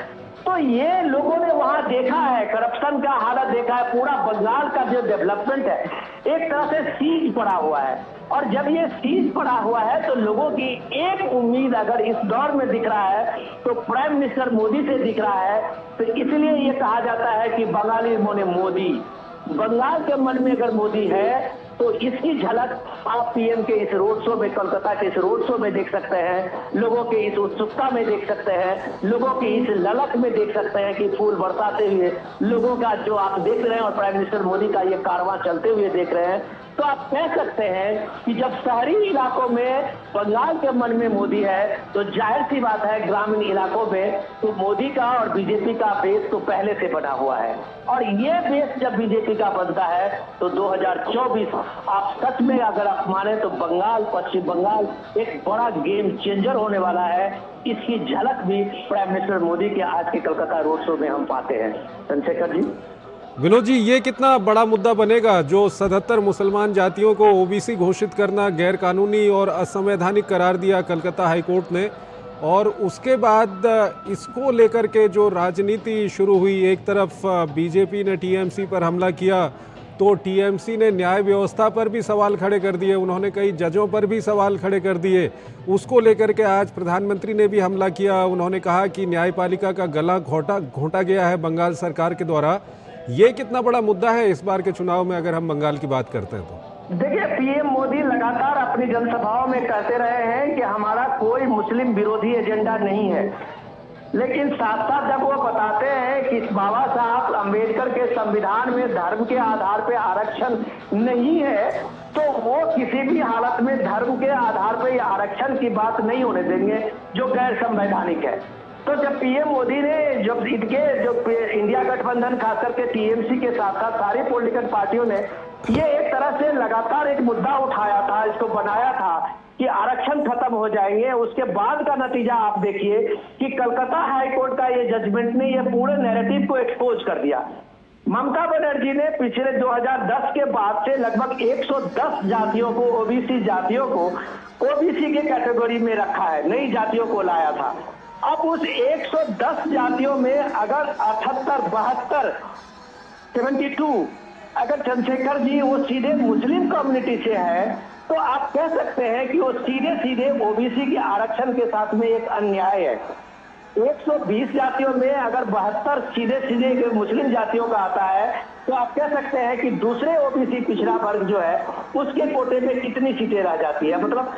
C: तो ये लोगों ने वहां देखा है, करप्शन का हालत देखा है, पूरा बंगाल का जो डेवलपमेंट है एक तरह से सीज पड़ा हुआ है। और जब ये सीज पड़ा हुआ है तो लोगों की एक उम्मीद अगर इस दौर में दिख रहा है तो प्राइम मिनिस्टर मोदी से दिख रहा है। तो इसलिए ये कहा जाता है कि बंगाली मोने मोदी, बंगाल के मन में अगर मोदी है तो इसकी झलक आप पीएम के इस रोड शो में, कोलकाता के इस रोड शो में देख सकते हैं, लोगों के इस उत्सुकता में देख सकते हैं, लोगों की इस ललक में देख सकते हैं कि फूल बरसाते हुए लोगों का जो आप देख रहे हैं और प्राइम मिनिस्टर मोदी का ये कारवां चलते हुए देख रहे हैं। तो आप कह सकते हैं कि जब शहरी इलाकों में बंगाल के मन में मोदी है तो जाहिर सी बात है ग्रामीण इलाकों में तो मोदी का और बीजेपी का बेस तो पहले से बना हुआ है। और ये बेस जब बीजेपी का बनता है तो 2024 आप सच में अगर आप माने तो बंगाल, पश्चिम बंगाल एक बड़ा गेम चेंजर होने वाला है। इसकी झलक भी प्राइम मिनिस्टर मोदी के आज के कलकत्ता रोड शो में हम पाते हैं। चंद्रशेखर जी।
A: विनोद जी, ये कितना बड़ा मुद्दा बनेगा जो 77 मुसलमान जातियों को ओबीसी घोषित करना गैर कानूनी और असंवैधानिक करार दिया कलकत्ता हाईकोर्ट ने, और उसके बाद इसको लेकर के जो राजनीति शुरू हुई, एक तरफ बीजेपी ने टीएमसी पर हमला किया तो टीएमसी ने न्याय व्यवस्था पर भी सवाल खड़े कर दिए, उन्होंने कई जजों पर भी सवाल खड़े कर दिए। उसको लेकर के आज प्रधानमंत्री ने भी हमला किया, उन्होंने कहा कि न्यायपालिका का गला घोंटा गया है बंगाल सरकार के द्वारा। ये कितना बड़ा मुद्दा है इस बार के चुनाव में अगर हम बंगाल की बात करते हैं तो?
C: देखिए, पीएम मोदी लगातार अपनी जनसभाओं में कहते रहे हैं कि हमारा कोई मुस्लिम विरोधी एजेंडा नहीं है, लेकिन साथ साथ जब वो बताते हैं कि बाबा साहब अम्बेडकर के संविधान में धर्म के आधार पे आरक्षण नहीं है, तो वो किसी भी हालत में धर्म के आधार पे आरक्षण की बात नहीं होने देंगे जो गैर संवैधानिक है। तो जब पीएम मोदी ने जब इनके जो इंडिया गठबंधन खासकर के टीएमसी के साथ साथ सारी पॉलिटिकल पार्टियों ने ये एक तरह से लगातार एक मुद्दा उठाया था, इसको बनाया था कि कि आरक्षण खत्म हो जाएंगे, उसके बाद का नतीजा आप देखिए कि कलकत्ता हाईकोर्ट का ये जजमेंट ने ये पूरे नैरेटिव को एक्सपोज कर दिया। ममता बनर्जी ने पिछले 2010 के बाद से लगभग 110 जातियों को, ओबीसी जातियों को ओबीसी के कैटेगरी में रखा है, नई जातियों को लाया था। अब उस 110 जातियों में अगर 78, 72, 72 अगर चंद्रशेखर जी वो सीधे मुस्लिम कम्युनिटी से है, तो आप कह सकते हैं कि वो सीधे सीधे ओबीसी के आरक्षण के साथ में एक अन्याय है। 120 जातियों में अगर 72 सीधे सीधे मुस्लिम जातियों का आता है, तो आप कह सकते हैं कि दूसरे ओबीसी पिछड़ा वर्ग जो है उसके कोटे में कितनी सीटें रह जाती है। मतलब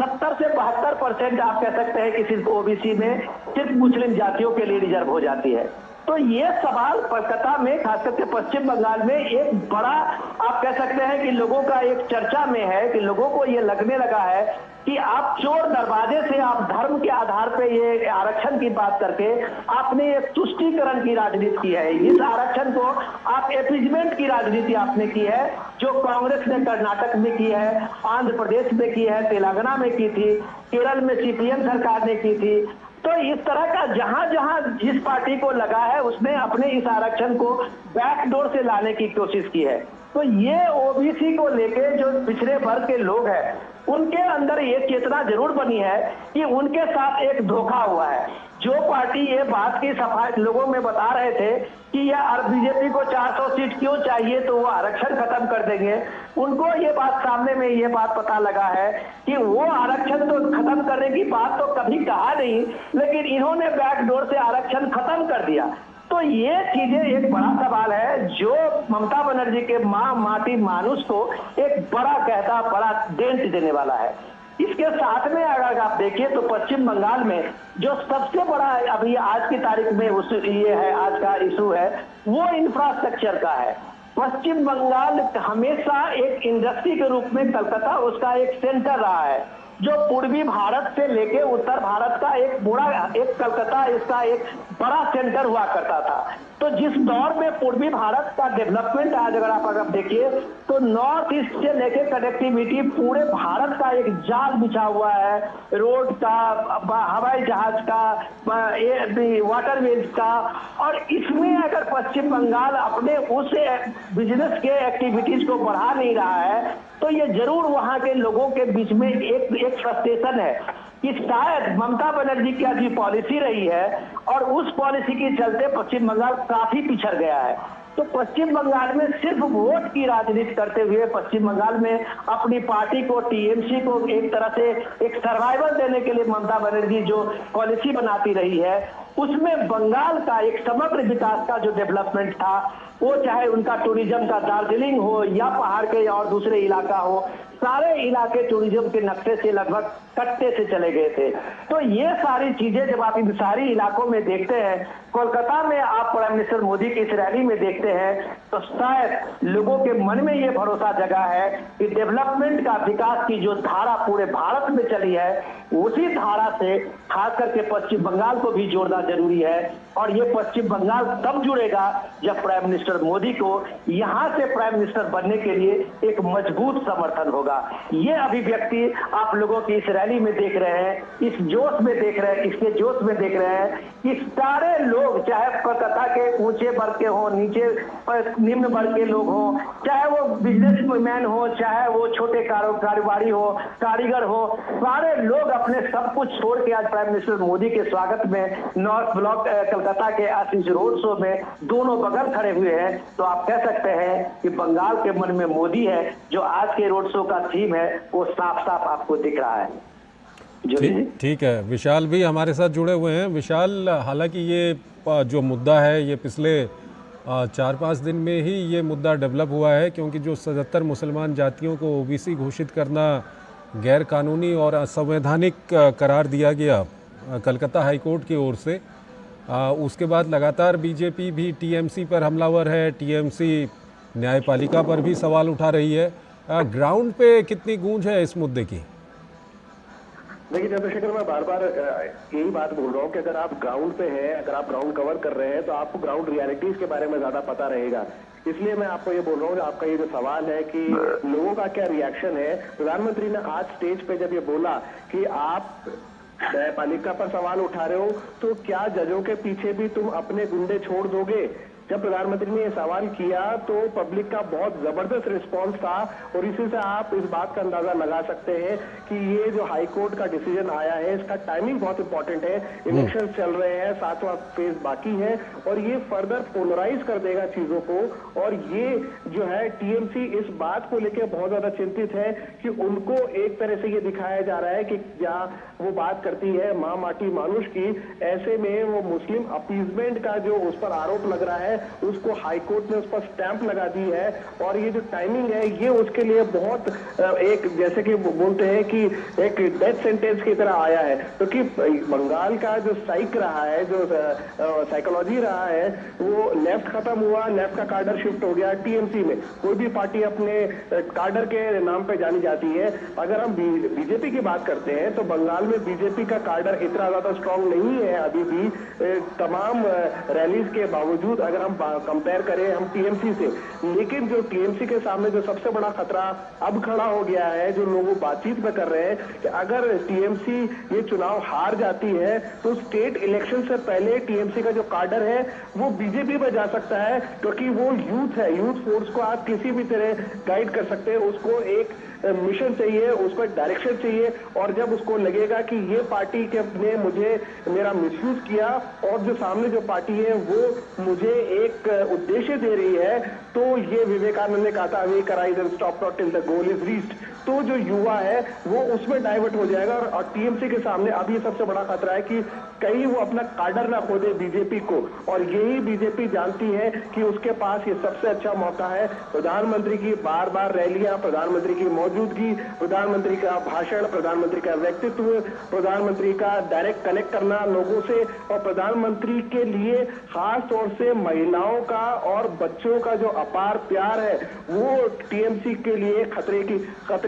C: 70 से 72% आप कह सकते हैं कि सिर्फ ओबीसी में सिर्फ मुस्लिम जातियों के लिए रिजर्व हो जाती है। तो ये सवाल कोलकाता में, खासकर के पश्चिम बंगाल में एक बड़ा आप कह सकते हैं कि लोगों का एक चर्चा में है कि लोगों को ये लगने लगा है कि आप चोर दरवाजे से आप धर्म के आधार पे ये आरक्षण की बात करके आपने एक तुष्टीकरण की राजनीति की है। इस आरक्षण को आप एपीजमेंट की राजनीति आपने की है, जो कांग्रेस ने कर्नाटक में की है, आंध्र प्रदेश में की है, तेलंगाना में की थी, केरल में सीपीएम सरकार ने की थी। तो इस तरह का जहां जहां जिस पार्टी को लगा है उसने अपने इस आरक्षण को बैकडोर से लाने की कोशिश की है। तो ये ओबीसी को लेके जो पिछड़े वर्ग के लोग हैं उनके अंदर ये चेतना जरूर बनी है कि उनके साथ एक धोखा हुआ है। जो पार्टी ये बात की सफाई लोगों में बता रहे थे कि यह बीजेपी को 400 सीट क्यों चाहिए तो वो आरक्षण खत्म कर देंगे, उनको ये बात सामने में ये बात पता लगा है कि वो आरक्षण तो खत्म करने की बात तो कभी कहा नहीं, लेकिन इन्होंने बैकडोर से आरक्षण खत्म कर दिया। तो ये चीजें एक बड़ा सवाल है जो ममता बनर्जी के माटी मानुष को एक बड़ा कहता बड़ा डेंट देने वाला है। इसके साथ में अगर आप देखिए तो पश्चिम बंगाल में जो सबसे बड़ा अभी आज की तारीख में ये है, आज का इशू है, वो इंफ्रास्ट्रक्चर का है। पश्चिम बंगाल हमेशा एक इंडस्ट्री के रूप में कलकत्ता उसका एक सेंटर रहा है, जो पूर्वी भारत से लेके उत्तर भारत का एक कलकत्ता इसका एक बड़ा सेंटर हुआ करता था। तो जिस दौर में पूर्वी भारत का डेवलपमेंट आज अगर देखिए तो नॉर्थ ईस्ट से लेके कनेक्टिविटी पूरे भारत का एक जाल बिछा हुआ है, रोड का, हवाई जहाज का, वाटरवेज का। और इसमें अगर पश्चिम बंगाल अपने उस बिजनेस के एक्टिविटीज को बढ़ा नहीं रहा है तो ये जरूर वहां के लोगों के बीच में एक फ्रस्ट्रेशन है कि शायद ममता बनर्जी की जो पॉलिसी रही है और उस पॉलिसी के चलते पश्चिम बंगाल काफी पिछड़ गया है। तो पश्चिम बंगाल में सिर्फ वोट की राजनीति करते हुए पश्चिम बंगाल में अपनी पार्टी को, टीएमसी को एक तरह से एक सर्वाइवल देने के लिए ममता बनर्जी जो पॉलिसी बनाती रही है, उसमें बंगाल का एक समग्र विकास का जो डेवलपमेंट था, वो चाहे उनका टूरिज्म का दार्जिलिंग हो या पहाड़ के और दूसरे इलाका हो, सारे इलाके टूरिज्म के नक्शे से लगभग कट्टे से चले गए थे। तो ये सारी चीजें जब आप इन सारी इलाकों में देखते हैं, कोलकाता में आप प्राइम मिनिस्टर मोदी की इस रैली में देखते हैं, तो शायद लोगों के मन में ये भरोसा जगा है कि डेवलपमेंट का, विकास की जो धारा पूरे भारत में चली है, उसी धारा से खास करके पश्चिम बंगाल को भी जोड़ना जरूरी है। और ये पश्चिम बंगाल तब जुड़ेगा जब प्राइम मिनिस्टर मोदी को यहाँ से प्राइम मिनिस्टर बनने के लिए एक मजबूत समर्थन होगा। ये अभिव्यक्ति आप लोगों की इस रैली में देख रहे हैं, इस जोश में देख रहे हैं, इसके जोश में देख रहे हैं कि सारे लोग, चाहे कोलकाता के ऊंचे वर्ग के हों, नीचे निम्न वर्ग के लोग हों, चाहे वो बिजनेसमैन हो, चाहे वो छोटे कारोबारी हो, कारीगर हो, सारे लोग अपने सब कुछ छोड़ के आज प्राइम मिनिस्टर मोदी के स्वागत में नॉर्थ ब्लॉक कलकत्ता के आशीष रोड शो में दोनों बगल खड़े हुए हैं। तो आप कह सकते हैं कि बंगाल के मन में मोदी है। जो आज के रोड शो का थीम है वो साफ साफ आपको दिख रहा है।
A: ठीक है, विशाल भी हमारे साथ जुड़े हुए हैं। विशाल, हालांकि ये जो मुद्दा है ये पिछले 4-5 दिन में ही ये मुद्दा डेवलप हुआ है, क्योंकि जो 77 मुसलमान जातियों को ओबीसी घोषित करना गैर कानूनी और असंवैधानिक करार दिया गया कलकत्ता हाईकोर्ट की ओर से, उसके बाद लगातार बीजेपी भी टीएमसी पर हमलावर है, टीएमसी न्यायपालिका पर भी सवाल उठा रही है। ग्राउंड पे कितनी गूंज है इस मुद्दे की?
D: देखिए चंद्रशेखर, मैं बार बार यही बात बोल रहा हूँ कि अगर आप ग्राउंड पे हैं, अगर आप ग्राउंड कवर कर रहे हैं, तो आपको ग्राउंड रियलिटीज के बारे में ज्यादा पता रहेगा। इसलिए मैं आपको ये बोल रहा हूँ कि आपका ये जो सवाल है कि लोगों का क्या रिएक्शन है, प्रधानमंत्री ने आज स्टेज पे जब ये बोला कि आप न्यायपालिका पर सवाल उठा रहे हो, तो क्या जजों के पीछे भी तुम अपने गुंडे छोड़ दोगे? जब प्रधानमंत्री ने यह सवाल किया तो पब्लिक का बहुत जबरदस्त रिस्पांस था, और इसी से आप इस बात का अंदाजा लगा सकते हैं कि ये जो हाई कोर्ट का डिसीजन आया है, इसका टाइमिंग बहुत इंपॉर्टेंट है। इलेक्शन चल रहे हैं, 7वां फेज बाकी है, और ये फर्दर पोलराइज कर देगा चीजों को। और ये जो है टीएमसी इस बात को लेकर बहुत ज्यादा चिंतित है कि उनको एक तरह से ये दिखाया जा रहा है कि जहां वो बात करती है मां माटी मानुष की, ऐसे में वो मुस्लिम अपीजमेंट का जो उस पर आरोप लग रहा है, उसको हाईकोर्ट ने उस पर स्टैंप लगा दी है। और ये जो टाइमिंग है, ये उसके लिए बहुत एक, जैसे कि बोलते हैं कि एक डेथ सेंटेंस की तरह आया है, क्योंकि बंगाल का जो साइक रहा है, जो साइकोलॉजी रहा है, वो लेफ्ट खत्म हुआ, लेफ्ट का कार्डर शिफ्ट हो गया टीएमसी में। कोई भी पार्टी अपने कार्डर के नाम पे जानी जाती है। अगर हम बीजेपी की बात करते हैं तो बंगाल में बीजेपी का कार्डर इतना ज्यादा स्ट्रांग नहीं है अभी भी, तमाम रैलीज के बावजूद, अगर हम कंपेयर करें हम टीएमसी से। लेकिन जो टीएमसी के सामने जो सबसे बड़ा खतरा अब खड़ा हो गया है, जो लोग बातचीत में कर रहे हैं, कि अगर टीएमसी ये चुनाव हार जाती है तो स्टेट इलेक्शन से पहले टीएमसी का जो कार्डर है वो बीजेपी में जा सकता है, क्योंकि वो यूथ है। यूथ फोर्स को आप किसी भी तरह गाइड कर सकते हैं, उसको एक मिशन चाहिए, उसको एक डायरेक्शन चाहिए। और जब उसको लगेगा कि ये पार्टी के ने मुझे मेरा मिसयूज किया, और जो सामने जो पार्टी है वो मुझे एक उद्देश्य दे रही है, तो ये विवेकानंद ने कहा था, wake arise and stop not till the goal is reached. तो जो युवा है वो उसमें डाइवर्ट हो जाएगा। और टीएमसी के सामने अब ये सबसे बड़ा खतरा है कि कहीं वो अपना कार्डर ना खो दे बीजेपी को। और यही बीजेपी जानती है कि उसके पास ये सबसे अच्छा मौका है। प्रधानमंत्री की बार बार रैलियां, प्रधानमंत्री की मौजूदगी, प्रधानमंत्री का भाषण, प्रधानमंत्री का व्यक्तित्व, प्रधानमंत्री का डायरेक्ट कनेक्ट करना लोगों से, और प्रधानमंत्री के लिए खास तौर से महिलाओं का और बच्चों का जो अपार प्यार है, वो टीएमसी के लिए खतरे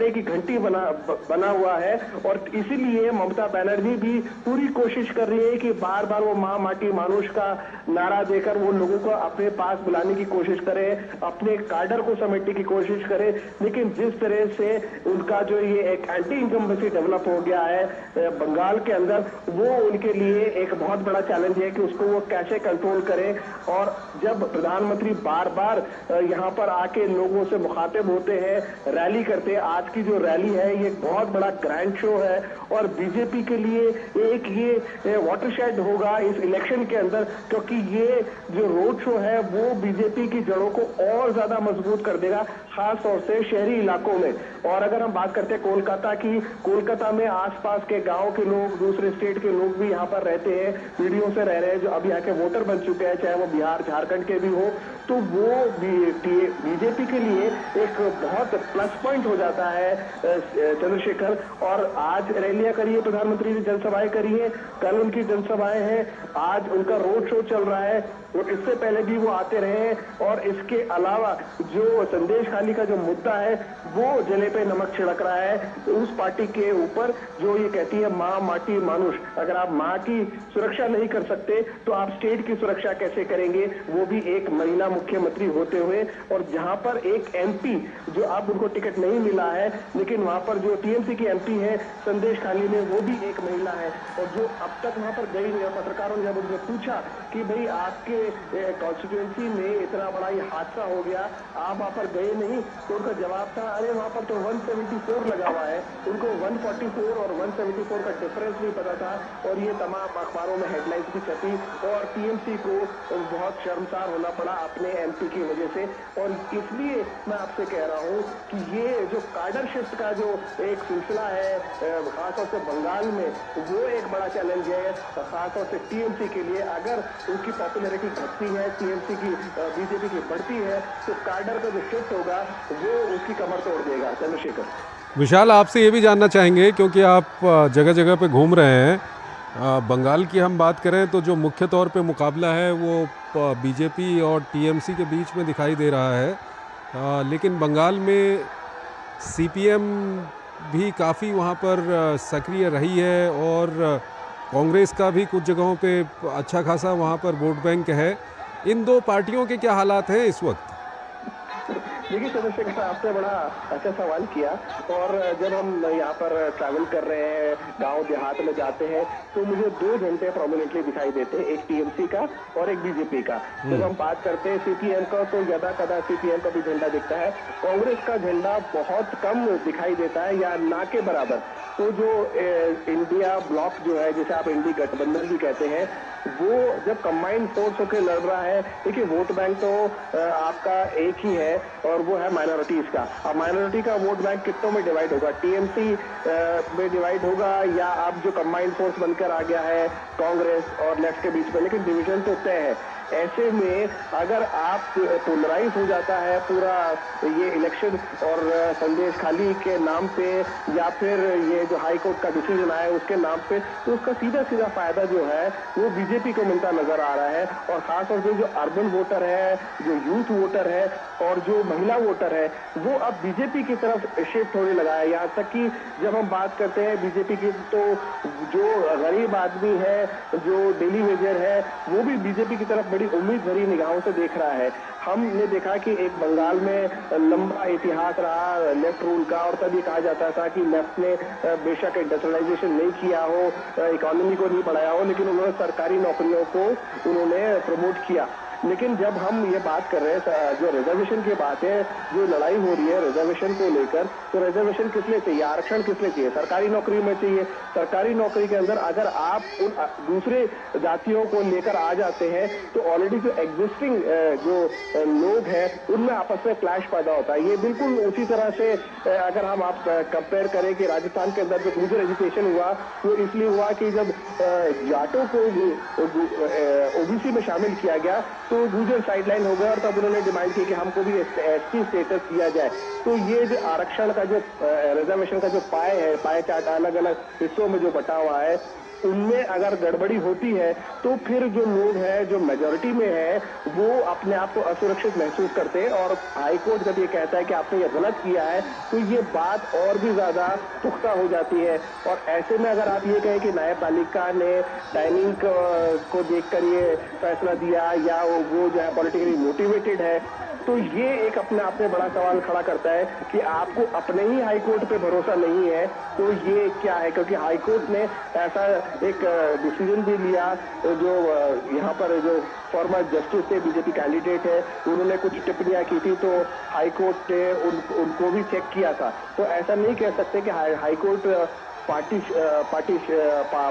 D: की घंटी बना हुआ है। और इसीलिए ममता बनर्जी भी पूरी कोशिश कर रही है कि बार बार वो मां माटी मानुष का नारा देकर वो लोगों को अपने पास बुलाने की कोशिश करे, अपने कार्डर को समेटने की कोशिश करे। लेकिन जिस तरह से उनका जो ये एक एंटी इनकम्बेंसी डेवलप हो गया है बंगाल के अंदर, वो उनके लिए एक बहुत बड़ा चैलेंज है कि उसको वो कैसे कंट्रोल करें। और जब प्रधानमंत्री बार बार यहाँ पर आके लोगों से मुखातिब होते हैं, रैली करते हैं, आज की जो रैली है ये एक बहुत बड़ा ग्रैंड शो है, और बीजेपी के लिए एक ये वाटरशेड होगा इस इलेक्शन के अंदर, क्योंकि ये जो रोड शो है वो बीजेपी की जड़ों को और ज्यादा मजबूत कर देगा, खास तौर से शहरी इलाकों में। और अगर हम बात करते हैं कोलकाता की, कोलकाता में आसपास के गांव के लोग, दूसरे स्टेट के लोग भी यहाँ पर रहते हैं, पीढ़ियों से रह रहे हैं, जो अब यहाँ के वोटर बन चुके हैं, चाहे वो बिहार झारखंड के भी हो, तो वो बीजेपी के लिए एक बहुत प्लस पॉइंट हो जाता है चंद्रशेखर। और आज रैलियां करी है प्रधानमंत्री ने, जनसभाएं करी है, कल उनकी जनसभाएं हैं, आज उनका रोड शो चल रहा है, और इससे पहले भी वो आते रहे हैं। और इसके अलावा जो संदेश खाली का जो मुद्दा है वो जले पे नमक छिड़क रहा है उस पार्टी के ऊपर जो ये कहती है मां माटी मानुष। अगर आप मां की सुरक्षा नहीं कर सकते तो आप स्टेट की सुरक्षा कैसे करेंगे, वो भी एक महिला मुख्यमंत्री होते हुए। और जहां पर एक एमपी जो अब उनको टिकट नहीं मिला है, लेकिन वहां पर जो टीएमसी की एमपी है संदेश खाली में, वो भी एक महिला है, और जो अब तक वहां पर गई नहीं। पत्रकारों ने जब उनसे पूछा कि भाई आपके कॉन्स्टिट्यूएंसी में इतना बड़ा ये हादसा हो गया, आप वहां पर गए नहीं, तो उनका जवाब था, अरे वहां पर तो 174 लगा हुआ है, उनको 144 और 174 का डिफरेंस नहीं पता था। और ये तमाम अखबारों में हेडलाइंस भी छपी, और टीएमसी को बहुत शर्मसार होना पड़ा अपने एमपी की वजह से। और इसलिए मैं आपसे कह रहा हूं कि ये जो कार्डर शिफ्ट का जो एक सिलसिला है खासतौर से बंगाल में, वो एक बड़ा चैलेंज है खासतौर से टीएमसी के लिए। अगर उनकी पॉपुलैरिटी घटती है, टीएमसी की बीजेपी की बढ़ती है, तो कार्डर का जो शिफ्ट होगा वो उसकी कमर तोड़ देगा। चंद्रशेखर,
A: विशाल, आपसे ये भी जानना चाहेंगे, क्योंकि आप जगह जगह पे घूम रहे हैं, बंगाल की हम बात करें तो जो मुख्य तौर पे मुकाबला है वो बीजेपी और टीएमसी के बीच में दिखाई दे रहा है, लेकिन बंगाल में सीपीएम भी काफ़ी वहाँ पर सक्रिय रही है और कांग्रेस का भी कुछ जगहों पे अच्छा खासा वहाँ पर वोट बैंक है। इन दो पार्टियों के क्या हालात हैं इस वक्त?
D: देखिए चंद्रशेखर, आपने बड़ा अच्छा सवाल किया। और जब हम यहाँ पर ट्रैवल कर रहे हैं, गांव देहात में जाते हैं, तो मुझे दो झंडे प्रोमिनेंटली दिखाई देते हैं, एक टीएमसी का और एक बीजेपी का। जब हम बात करते हैं सीपीएम का, तो यदा कदा सीपीएम का भी झंडा दिखता है। कांग्रेस का झंडा बहुत कम दिखाई देता है या ना के बराबर। तो जो इंडिया ब्लॉक जो है, जिसे आप इंडी गठबंधन भी कहते हैं, वो जब कंबाइंड फोर्स होकर लड़ रहा है, देखिए वोट बैंक तो आपका एक ही है और वो है माइनॉरिटीज का। अब माइनॉरिटी का वोट बैंक कितनों में डिवाइड होगा? टीएमसी में डिवाइड होगा या अब जो कंबाइंड फोर्स बनकर आ गया है कांग्रेस और लेफ्ट के बीच में, लेकिन डिवीजन तो तय है। ऐसे में अगर आप पोलराइज हो जाता है पूरा ये इलेक्शन और संदेश खाली के नाम पे या फिर ये जो हाई कोर्ट का डिसीजन आया उसके नाम पे, तो उसका सीधा सीधा फायदा जो है वो बीजेपी को मिलता नजर आ रहा है। और खासतौर से जो अर्बन वोटर है, जो यूथ वोटर है और जो महिला वोटर है, वो अब बीजेपी की तरफ शिफ्ट होने लगा है। यहाँ तक कि जब हम बात करते हैं बीजेपी की, तो जो गरीब आदमी है, जो डेली वेजर है, वो भी बीजेपी की तरफ बड़ी उम्मीद भरी निगाहों से देख रहा है। हमने देखा कि एक बंगाल में लंबा इतिहास रहा लेफ्ट रूल का, और तब ये कहा जाता था कि लेफ्ट ने बेशक इंडस्ट्रियलाइजेशन नहीं किया हो, इकोनॉमी को नहीं बढ़ाया हो, लेकिन उन्होंने सरकारी नौकरियों को उन्होंने प्रमोट किया। लेकिन जब हम ये बात कर रहे हैं, जो रिजर्वेशन की बात है, जो लड़ाई हो रही है रिजर्वेशन को लेकर, तो रिजर्वेशन किस लिए चाहिए? आरक्षण किस लिए चाहिए? सरकारी नौकरी में चाहिए। सरकारी नौकरी के अंदर अगर आप उन दूसरे जातियों को लेकर आ जाते हैं, तो ऑलरेडी जो एग्जिस्टिंग जो लोग हैं उनमें आपस में क्लैश पैदा होता है। ये बिल्कुल उसी तरह से अगर हम आप कंपेयर करें कि राजस्थान के अंदर जो गुर्जर एजुकेशन हुआ, वो इसलिए हुआ कि जब जाटों को ओबीसी में शामिल किया गया तो गुर्जर साइडलाइन हो गए और तब उन्होंने डिमांड की कि हमको भी एसटी स्टेटस दिया जाए। तो ये जो आरक्षण का जो रिजर्वेशन का जो पाए है, पाए चार्ट अलग अलग हिस्सों में जो बटा हुआ है, उनमें अगर गड़बड़ी होती है तो फिर जो लोग हैं जो मेजॉरिटी में है वो अपने आप को असुरक्षित महसूस करते हैं। और हाईकोर्ट जब ये कहता है कि आपने ये गलत किया है, तो ये बात और भी ज्यादा पुख्ता हो जाती है। और ऐसे में अगर आप ये कहें कि न्यायपालिका ने टाइमिंग को देखकर ये फैसला दिया या वो जो है पॉलिटिकली मोटिवेटेड है, तो ये एक अपने आप में बड़ा सवाल खड़ा करता है कि आपको अपने ही हाईकोर्ट पे भरोसा नहीं है तो ये क्या है। क्योंकि हाईकोर्ट ने ऐसा एक डिसीजन भी लिया, जो यहाँ पर जो फॉर्मर जस्टिस थे, बीजेपी कैंडिडेट है, उन्होंने कुछ टिप्पणियां की थी, तो हाईकोर्ट ने उनको भी चेक किया था। तो ऐसा नहीं कह सकते कि हाईकोर्ट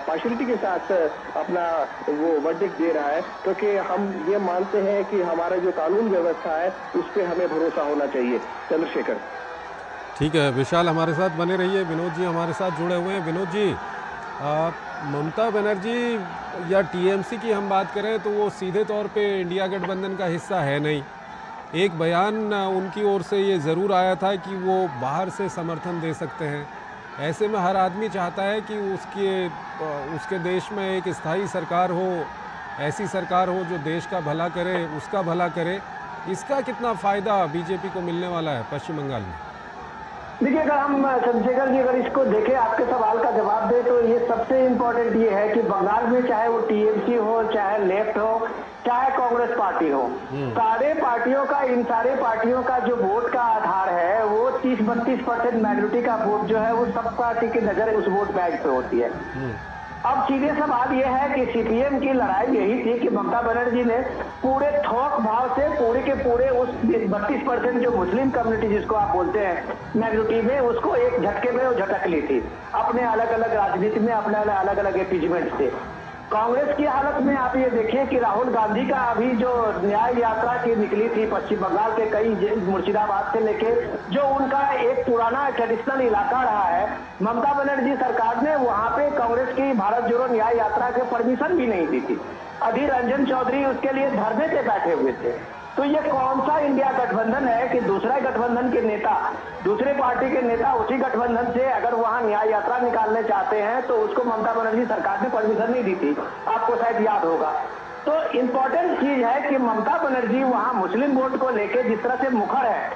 D: पार्शियलिटी के साथ अपना वो वर्डिक्ट दे रहा है, क्योंकि हम ये मानते हैं कि हमारा जो कानून व्यवस्था है उस पर हमें भरोसा होना चाहिए। चंद्रशेखर,
A: ठीक है विशाल, हमारे साथ बने रहिए। विनोद जी हमारे साथ जुड़े हुए हैं। विनोद जी, ममता बनर्जी या टीएमसी की हम बात करें तो वो सीधे तौर पे इंडिया गठबंधन का हिस्सा है नहीं। एक बयान उनकी ओर से ये ज़रूर आया था कि वो बाहर से समर्थन दे सकते हैं। ऐसे में हर आदमी चाहता है कि उसके देश में एक स्थायी सरकार हो, ऐसी सरकार हो जो देश का भला करे, उसका भला करे। इसका कितना फ़ायदा बीजेपी को मिलने वाला है पश्चिम बंगाल में?
C: देखिए, अगर हम चंद्रशेखर जी अगर इसको देखें, आपके सवाल का जवाब दे, तो ये सबसे इम्पोर्टेंट ये है कि बंगाल में चाहे वो टीएमसी हो, चाहे लेफ्ट हो, चाहे कांग्रेस पार्टी हो, सारे पार्टियों का, इन सारे पार्टियों का जो वोट का आधार है वो 30-32% माइनॉरिटी का वोट जो है वो सब पार्टी की नजर उस वोट बैंक पे होती है। अब सीधे सवाल यह है कि सीपीएम की लड़ाई यही थी कि ममता बनर्जी ने पूरे थोक भाव से पूरे के पूरे उस 32% जो मुस्लिम कम्युनिटी जिसको आप बोलते हैं माइनॉरिटी में, उसको एक झटके में वो झटक ली थी अपने अलग अलग राजनीति में, अपने अलग अलग एपीजमेंट से। कांग्रेस की हालत में आप ये देखिए कि राहुल गांधी का अभी जो न्याय यात्रा की निकली थी पश्चिम बंगाल के कई मुर्शिदाबाद से लेके, जो उनका एक पुराना ट्रेडिशनल इलाका रहा है, ममता बनर्जी सरकार ने वहां पे कांग्रेस की भारत जोड़ो न्याय यात्रा के परमिशन भी नहीं दी थी। अधीर रंजन चौधरी उसके लिए धरने पे बैठे हुए थे। तो ये कौन सा इंडिया गठबंधन है कि दूसरे गठबंधन के नेता, दूसरे पार्टी के नेता उसी गठबंधन से अगर वहां न्याय यात्रा निकालने चाहते हैं तो उसको ममता बनर्जी सरकार ने परमिशन नहीं दी थी, आपको शायद याद होगा। तो इम्पोर्टेंट चीज है कि ममता बनर्जी वहां मुस्लिम वोट को लेके जिस तरह से मुखर है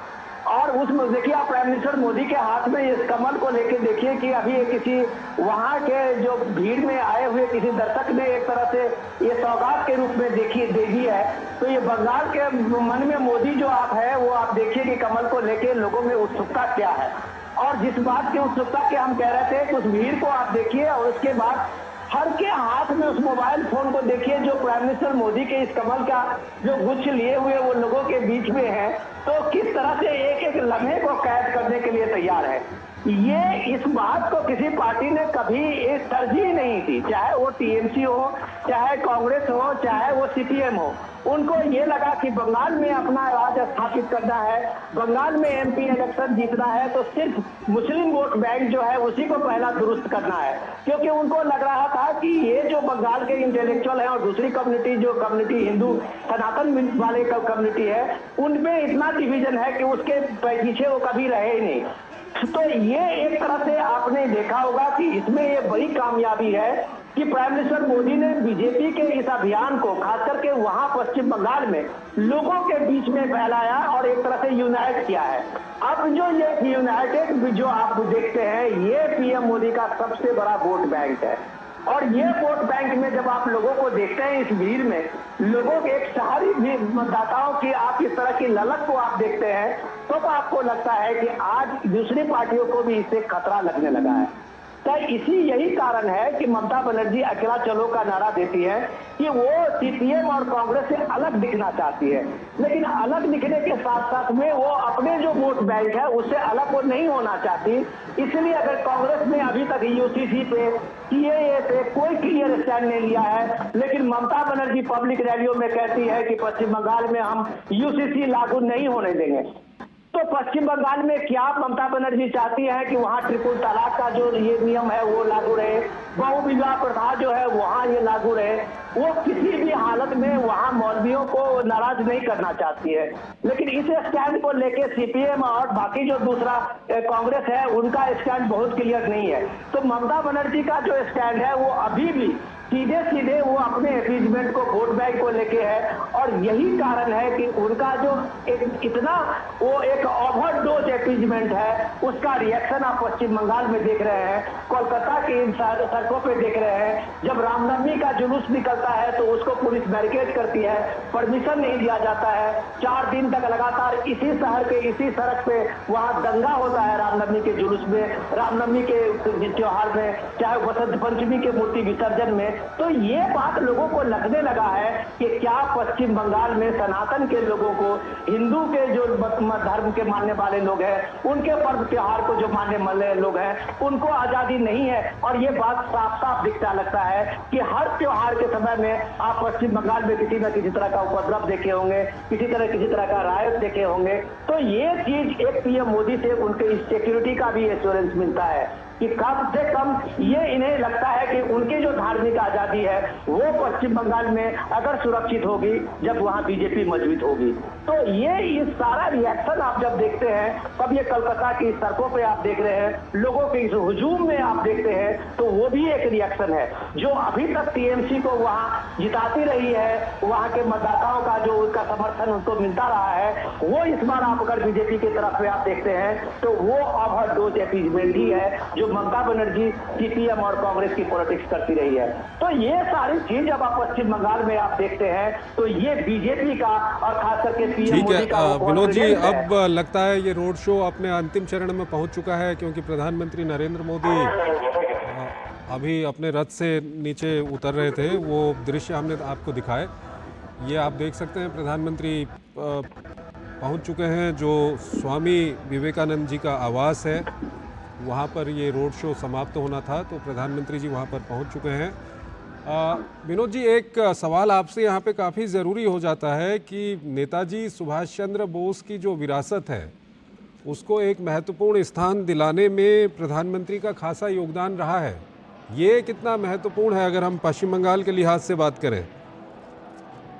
C: और उस देखिए आप प्राइम मिनिस्टर मोदी के हाथ में इस कमल को लेके देखिए कि अभी किसी वहां के जो भीड़ में आए हुए किसी दर्शक ने एक तरह से ये सौगात के रूप में देखिए दे दी है। तो ये बंगाल के मन में मोदी जो आप है वो आप देखिए कि कमल को लेके लोगों में उत्सुकता क्या है। और जिस बात की उत्सुकता के हम कह रहे थे कि उस भीड़ को आप देखिए और उसके बाद हर के हाथ में उस मोबाइल फोन को देखिए जो प्राइम मिनिस्टर मोदी के इस कमल का जो गुच्छ लिए हुए वो लोगों के बीच में है। तो किस तरह से एक एक लम्हे को कैद करने के लिए तैयार है। ये इस बात को किसी पार्टी ने कभी एक तरजीह नहीं दी, चाहे वो टीएमसी हो, चाहे कांग्रेस हो, चाहे वो सीपीएम हो। उनको ये लगा कि बंगाल में अपना राज स्थापित करना है, बंगाल में एमपी इलेक्शन जीतना है, तो सिर्फ मुस्लिम वोट बैंक जो है उसी को पहला दुरुस्त करना है। क्योंकि उनको लग रहा था कि ये जो बंगाल के इंटेलेक्चुअल हैं और दूसरी कम्युनिटी जो कम्युनिटी हिंदू सनातन वाले कम्युनिटी है उनमें इतना डिवीजन है कि उसके पीछे वो कभी रहे ही नहीं। तो ये एक तरह से आपने देखा होगा कि इसमें ये बड़ी कामयाबी है कि प्राइम मिनिस्टर मोदी ने बीजेपी के इस अभियान को खास करके वहां पश्चिम बंगाल में लोगों के बीच में फैलाया और एक तरह से यूनाइट किया है। अब जो ये यूनाइटेड जो आप देखते हैं ये पीएम मोदी का सबसे बड़ा वोट बैंक है। और ये वोट बैंक में जब आप लोगों को देखते हैं इस भीड़ में लोगों के एक शहरी मतदाताओं की आप इस तरह की ललक को आप देखते हैं तो आपको लगता है कि आज दूसरी पार्टियों को भी इससे खतरा लगने लगा है। तो यही कारण है कि ममता बनर्जी अकेला चलो का नारा देती है कि वो सीपीएम और कांग्रेस से अलग दिखना चाहती है, लेकिन अलग दिखने के साथ साथ में वो अपने जो वोट बैंक है उससे अलग वो नहीं होना चाहती। इसलिए अगर कांग्रेस ने अभी तक यूसीसी पे सीएए पे कोई क्लियर स्टैंड नहीं लिया है, लेकिन ममता बनर्जी पब्लिक रैलियों में कहती है कि पश्चिम बंगाल में हम यूसीसी लागू नहीं होने देंगे। तो पश्चिम बंगाल में क्या ममता बनर्जी चाहती है कि वहां ट्रिपल तलाक का जो ये नियम है वो लागू रहे, बहु विवाह प्रथा जो है वहां ये लागू रहे। वो किसी भी हालत में वहां मौलवियों को नाराज नहीं करना चाहती है। लेकिन इस स्टैंड को लेके सीपीएम और बाकी जो दूसरा कांग्रेस है उनका स्टैंड बहुत क्लियर नहीं है। तो ममता बनर्जी का जो स्टैंड है वो अभी भी सीधे सीधे वो अपने अपीजमेंट को वोट बैंक को लेके है। और यही कारण है कि उनका जो इतना वो एक ओवरडोज अपीजमेंट है उसका रिएक्शन आप पश्चिम बंगाल में देख रहे हैं, कोलकाता की इन सड़कों पे देख रहे हैं। जब रामनवमी का जुलूस निकलता है तो उसको पुलिस बैरिकेड करती है, परमिशन नहीं दिया जाता है। 4 दिन तक लगातार इसी शहर के इसी सड़क पे वहां दंगा होता है रामनवमी के जुलूस में, रामनवमी के त्योहार में, चाहे बसंत पंचमी के मूर्ति विसर्जन में। तो ये बात लोगों को लगने लगा है कि क्या पश्चिम बंगाल में सनातन के लोगों को, हिंदू के जो धर्म के मानने वाले लोग हैं, उनके पर्व त्योहार को जो मानने वाले लोग हैं, उनको आजादी नहीं है। और ये बात साफ साफ दिखता लगता है कि हर त्योहार के समय में आप पश्चिम बंगाल में किसी न किसी तरह का उपद्रव देखे होंगे, किसी तरह का रायत देखे होंगे। तो ये चीज एक पीएम मोदी से उनके सिक्योरिटी का भी एश्योरेंस मिलता है कि कम से कम ये इन्हें लगता है कि उनकी जो धार्मिक आजादी है वो पश्चिम बंगाल में अगर सुरक्षित होगी जब वहां बीजेपी मजबूत होगी। तो ये सारा रिएक्शन आप जब देखते हैं तब ये कलकत्ता की सड़कों पे आप देख रहे हैं, लोगों के इस हुजूम में आप देखते हैं, तो वो भी एक रिएक्शन है। जो अभी तक टीएमसी को वहां जिताती रही है, वहां के मतदाताओं का जो उनका समर्थन उनको मिलता रहा है, वो इस बार आप अगर बीजेपी की तरफ में आप देखते हैं तो वो ओवरडोज अपीजमेंट ही है जो ममता बनर्जी सीपीएम और कांग्रेस की पॉलिटिक्स करती रही है। तो ये सारी चीज जब आप पश्चिम बंगाल में आप देखते हैं तो ये बीजेपी का और खास करके पीएम मोदी का
A: विनोद जी, अब लगता है ये रोड शो अपने अंतिम चरण में पहुंच चुका है, क्योंकि प्रधानमंत्री नरेंद्र मोदी अभी अपने रथ से नीचे उतर रहे थे। वो दृश्य हमने आपको दिखाए, ये आप देख सकते हैं प्रधानमंत्री पहुंच चुके हैं। जो स्वामी विवेकानंद जी का आवास है वहाँ पर ये रोड शो समाप्त होना था, तो प्रधानमंत्री जी वहाँ पर पहुँच चुके हैं। विनोद जी, एक सवाल आपसे यहाँ पे काफ़ी ज़रूरी हो जाता है कि नेताजी सुभाष चंद्र बोस की जो विरासत है उसको एक महत्वपूर्ण स्थान दिलाने में प्रधानमंत्री का खासा योगदान रहा है। ये कितना महत्वपूर्ण है अगर हम पश्चिम बंगाल के लिहाज से बात करें?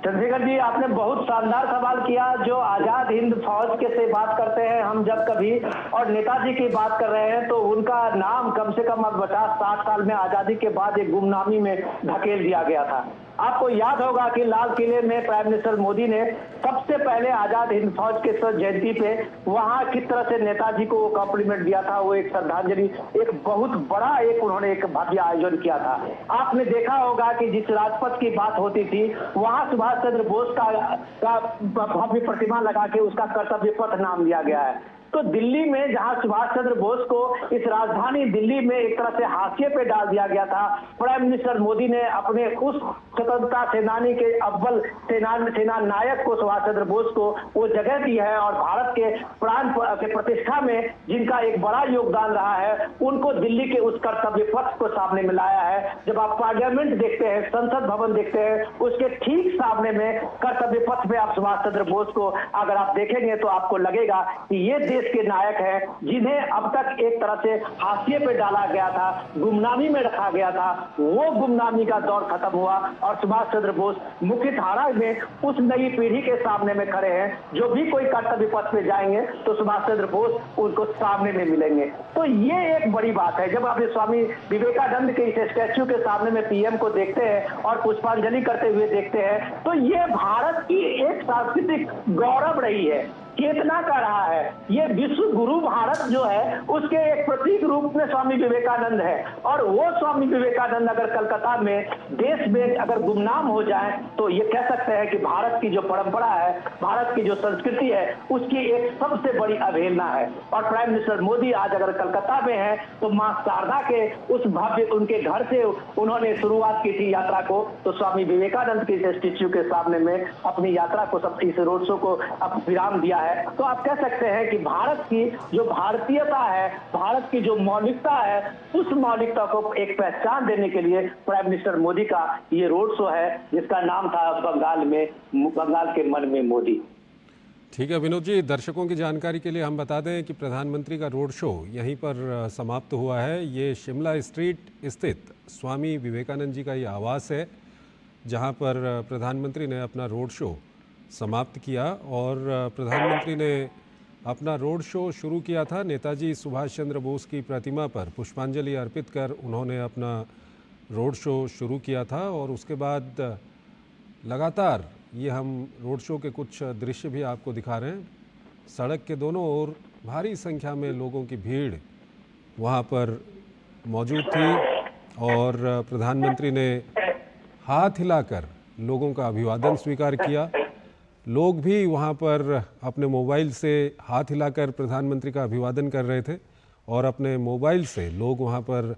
C: चंद्रशेखर जी, आपने बहुत शानदार सवाल किया। जो आजाद हिंद फौज के से बात करते हैं हम जब कभी और नेताजी की बात कर रहे हैं तो उनका नाम कम से कम अब 50-60 साल में आजादी के बाद एक गुमनामी में धकेल दिया गया था। आपको याद होगा कि लाल किले में प्राइम मिनिस्टर मोदी ने सबसे पहले आजाद हिंद फौज के जयंती पे वहां किस तरह से नेताजी को कॉम्प्लीमेंट दिया था, वो एक श्रद्धांजलि, एक बहुत बड़ा उन्होंने एक भव्य आयोजन किया था। आपने देखा होगा कि जिस राजपथ की बात होती थी वहां सुभाष चंद्र बोस का भव्य प्रतिमा लगा के उसका कर्तव्य पथ नाम दिया गया है। तो दिल्ली में जहां सुभाष चंद्र बोस को इस राजधानी दिल्ली में एक तरह से हाशिए पे डाल दिया गया था, प्राइम मिनिस्टर मोदी ने अपने उस स्वतंत्रता सेनानी के अव्वल सेना नायक को, सुभाष चंद्र बोस को वो जगह दी है और भारत के प्राण के प्रतिष्ठा में जिनका एक बड़ा योगदान रहा है उनको दिल्ली के उस कर्तव्य पथ को सामने में लाया है। जब आप पार्लियामेंट देखते हैं, संसद भवन देखते हैं, उसके ठीक सामने में कर्तव्य पथ पे आप सुभाष चंद्र बोस को अगर आप देखेंगे तो आपको लगेगा कि ये देश के नायक हैं जिन्हें अब तक एक तरह से हाशिए पे डाला गया था, गुमनामी में रखा गया था। वो गुमनामी का दौर खत्म हुआ और सुभाष चंद्र बोस मुख्य धारा में उस नई पीढ़ी के सामने में खड़े हैं। जो भी कोई कर्तव्य पथ पे जाएंगे तो सुभाष चंद्र बोस उनको सामने में मिलेंगे। तो ये एक बड़ी बात है। जब आप स्वामी विवेकानंद के इस स्टैच्यू के सामने में पीएम को देखते हैं और पुष्पांजलि करते हुए देखते हैं तो ये भारत की एक सांस्कृतिक गौरव रही है, चेतना का रहा है। ये विश्व गुरु भारत जो है उसके एक प्रतीक रूप में स्वामी विवेकानंद है और वो स्वामी विवेकानंद अगर कलकत्ता में देश में अगर गुमनाम हो जाए तो ये कह सकते हैं कि भारत की जो परंपरा है, भारत की जो संस्कृति है उसकी एक सबसे बड़ी अवहेलना है। और प्राइम मिनिस्टर मोदी आज अगर कलकत्ता में है तो मां शारदा के उस भव्य उनके घर से उन्होंने शुरुआत की थी यात्रा को, तो स्वामी विवेकानंद के इस स्टेच्यू के सामने में अपनी यात्रा को, सब इस रोड शो को अब विराम दिया है। तो आप कह सकते हैं कि भारत की जो भारतीयता है, भारत की जो मौलिकता है, उस मौलिकता को एक पहचान देने के लिए प्राइम मिनिस्टर मोदी का ये रोड शो है जिसका नाम था बंगाल के मन में मोदी।
A: ठीक है विनोद जी, दर्शकों की जानकारी के लिए हम बता दें कि प्रधानमंत्री का रोड शो यहीं पर समाप्त हुआ है। ये शिमला स्ट्रीट स्थित स्वामी विवेकानंद जी का ये आवास है जहां पर प्रधानमंत्री ने अपना रोड शो समाप्त किया और प्रधानमंत्री ने अपना रोड शो शुरू किया था नेताजी सुभाष चंद्र बोस की प्रतिमा पर पुष्पांजलि अर्पित कर उन्होंने अपना रोड शो शुरू किया था। और उसके बाद लगातार ये हम रोड शो के कुछ दृश्य भी आपको दिखा रहे हैं। सड़क के दोनों ओर भारी संख्या में लोगों की भीड़ वहाँ पर मौजूद थी और प्रधानमंत्री ने हाथ हिलाकर लोगों का अभिवादन स्वीकार किया। लोग भी वहाँ पर अपने मोबाइल से हाथ हिलाकर प्रधानमंत्री का अभिवादन कर रहे थे और अपने मोबाइल से लोग वहाँ पर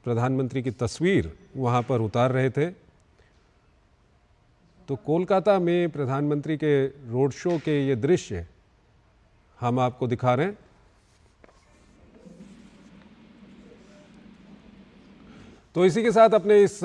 A: प्रधानमंत्री की तस्वीर वहाँ पर उतार रहे थे। तो कोलकाता में प्रधानमंत्री के रोड शो के ये दृश्य हम आपको दिखा रहे हैं। तो इसी के साथ अपने इस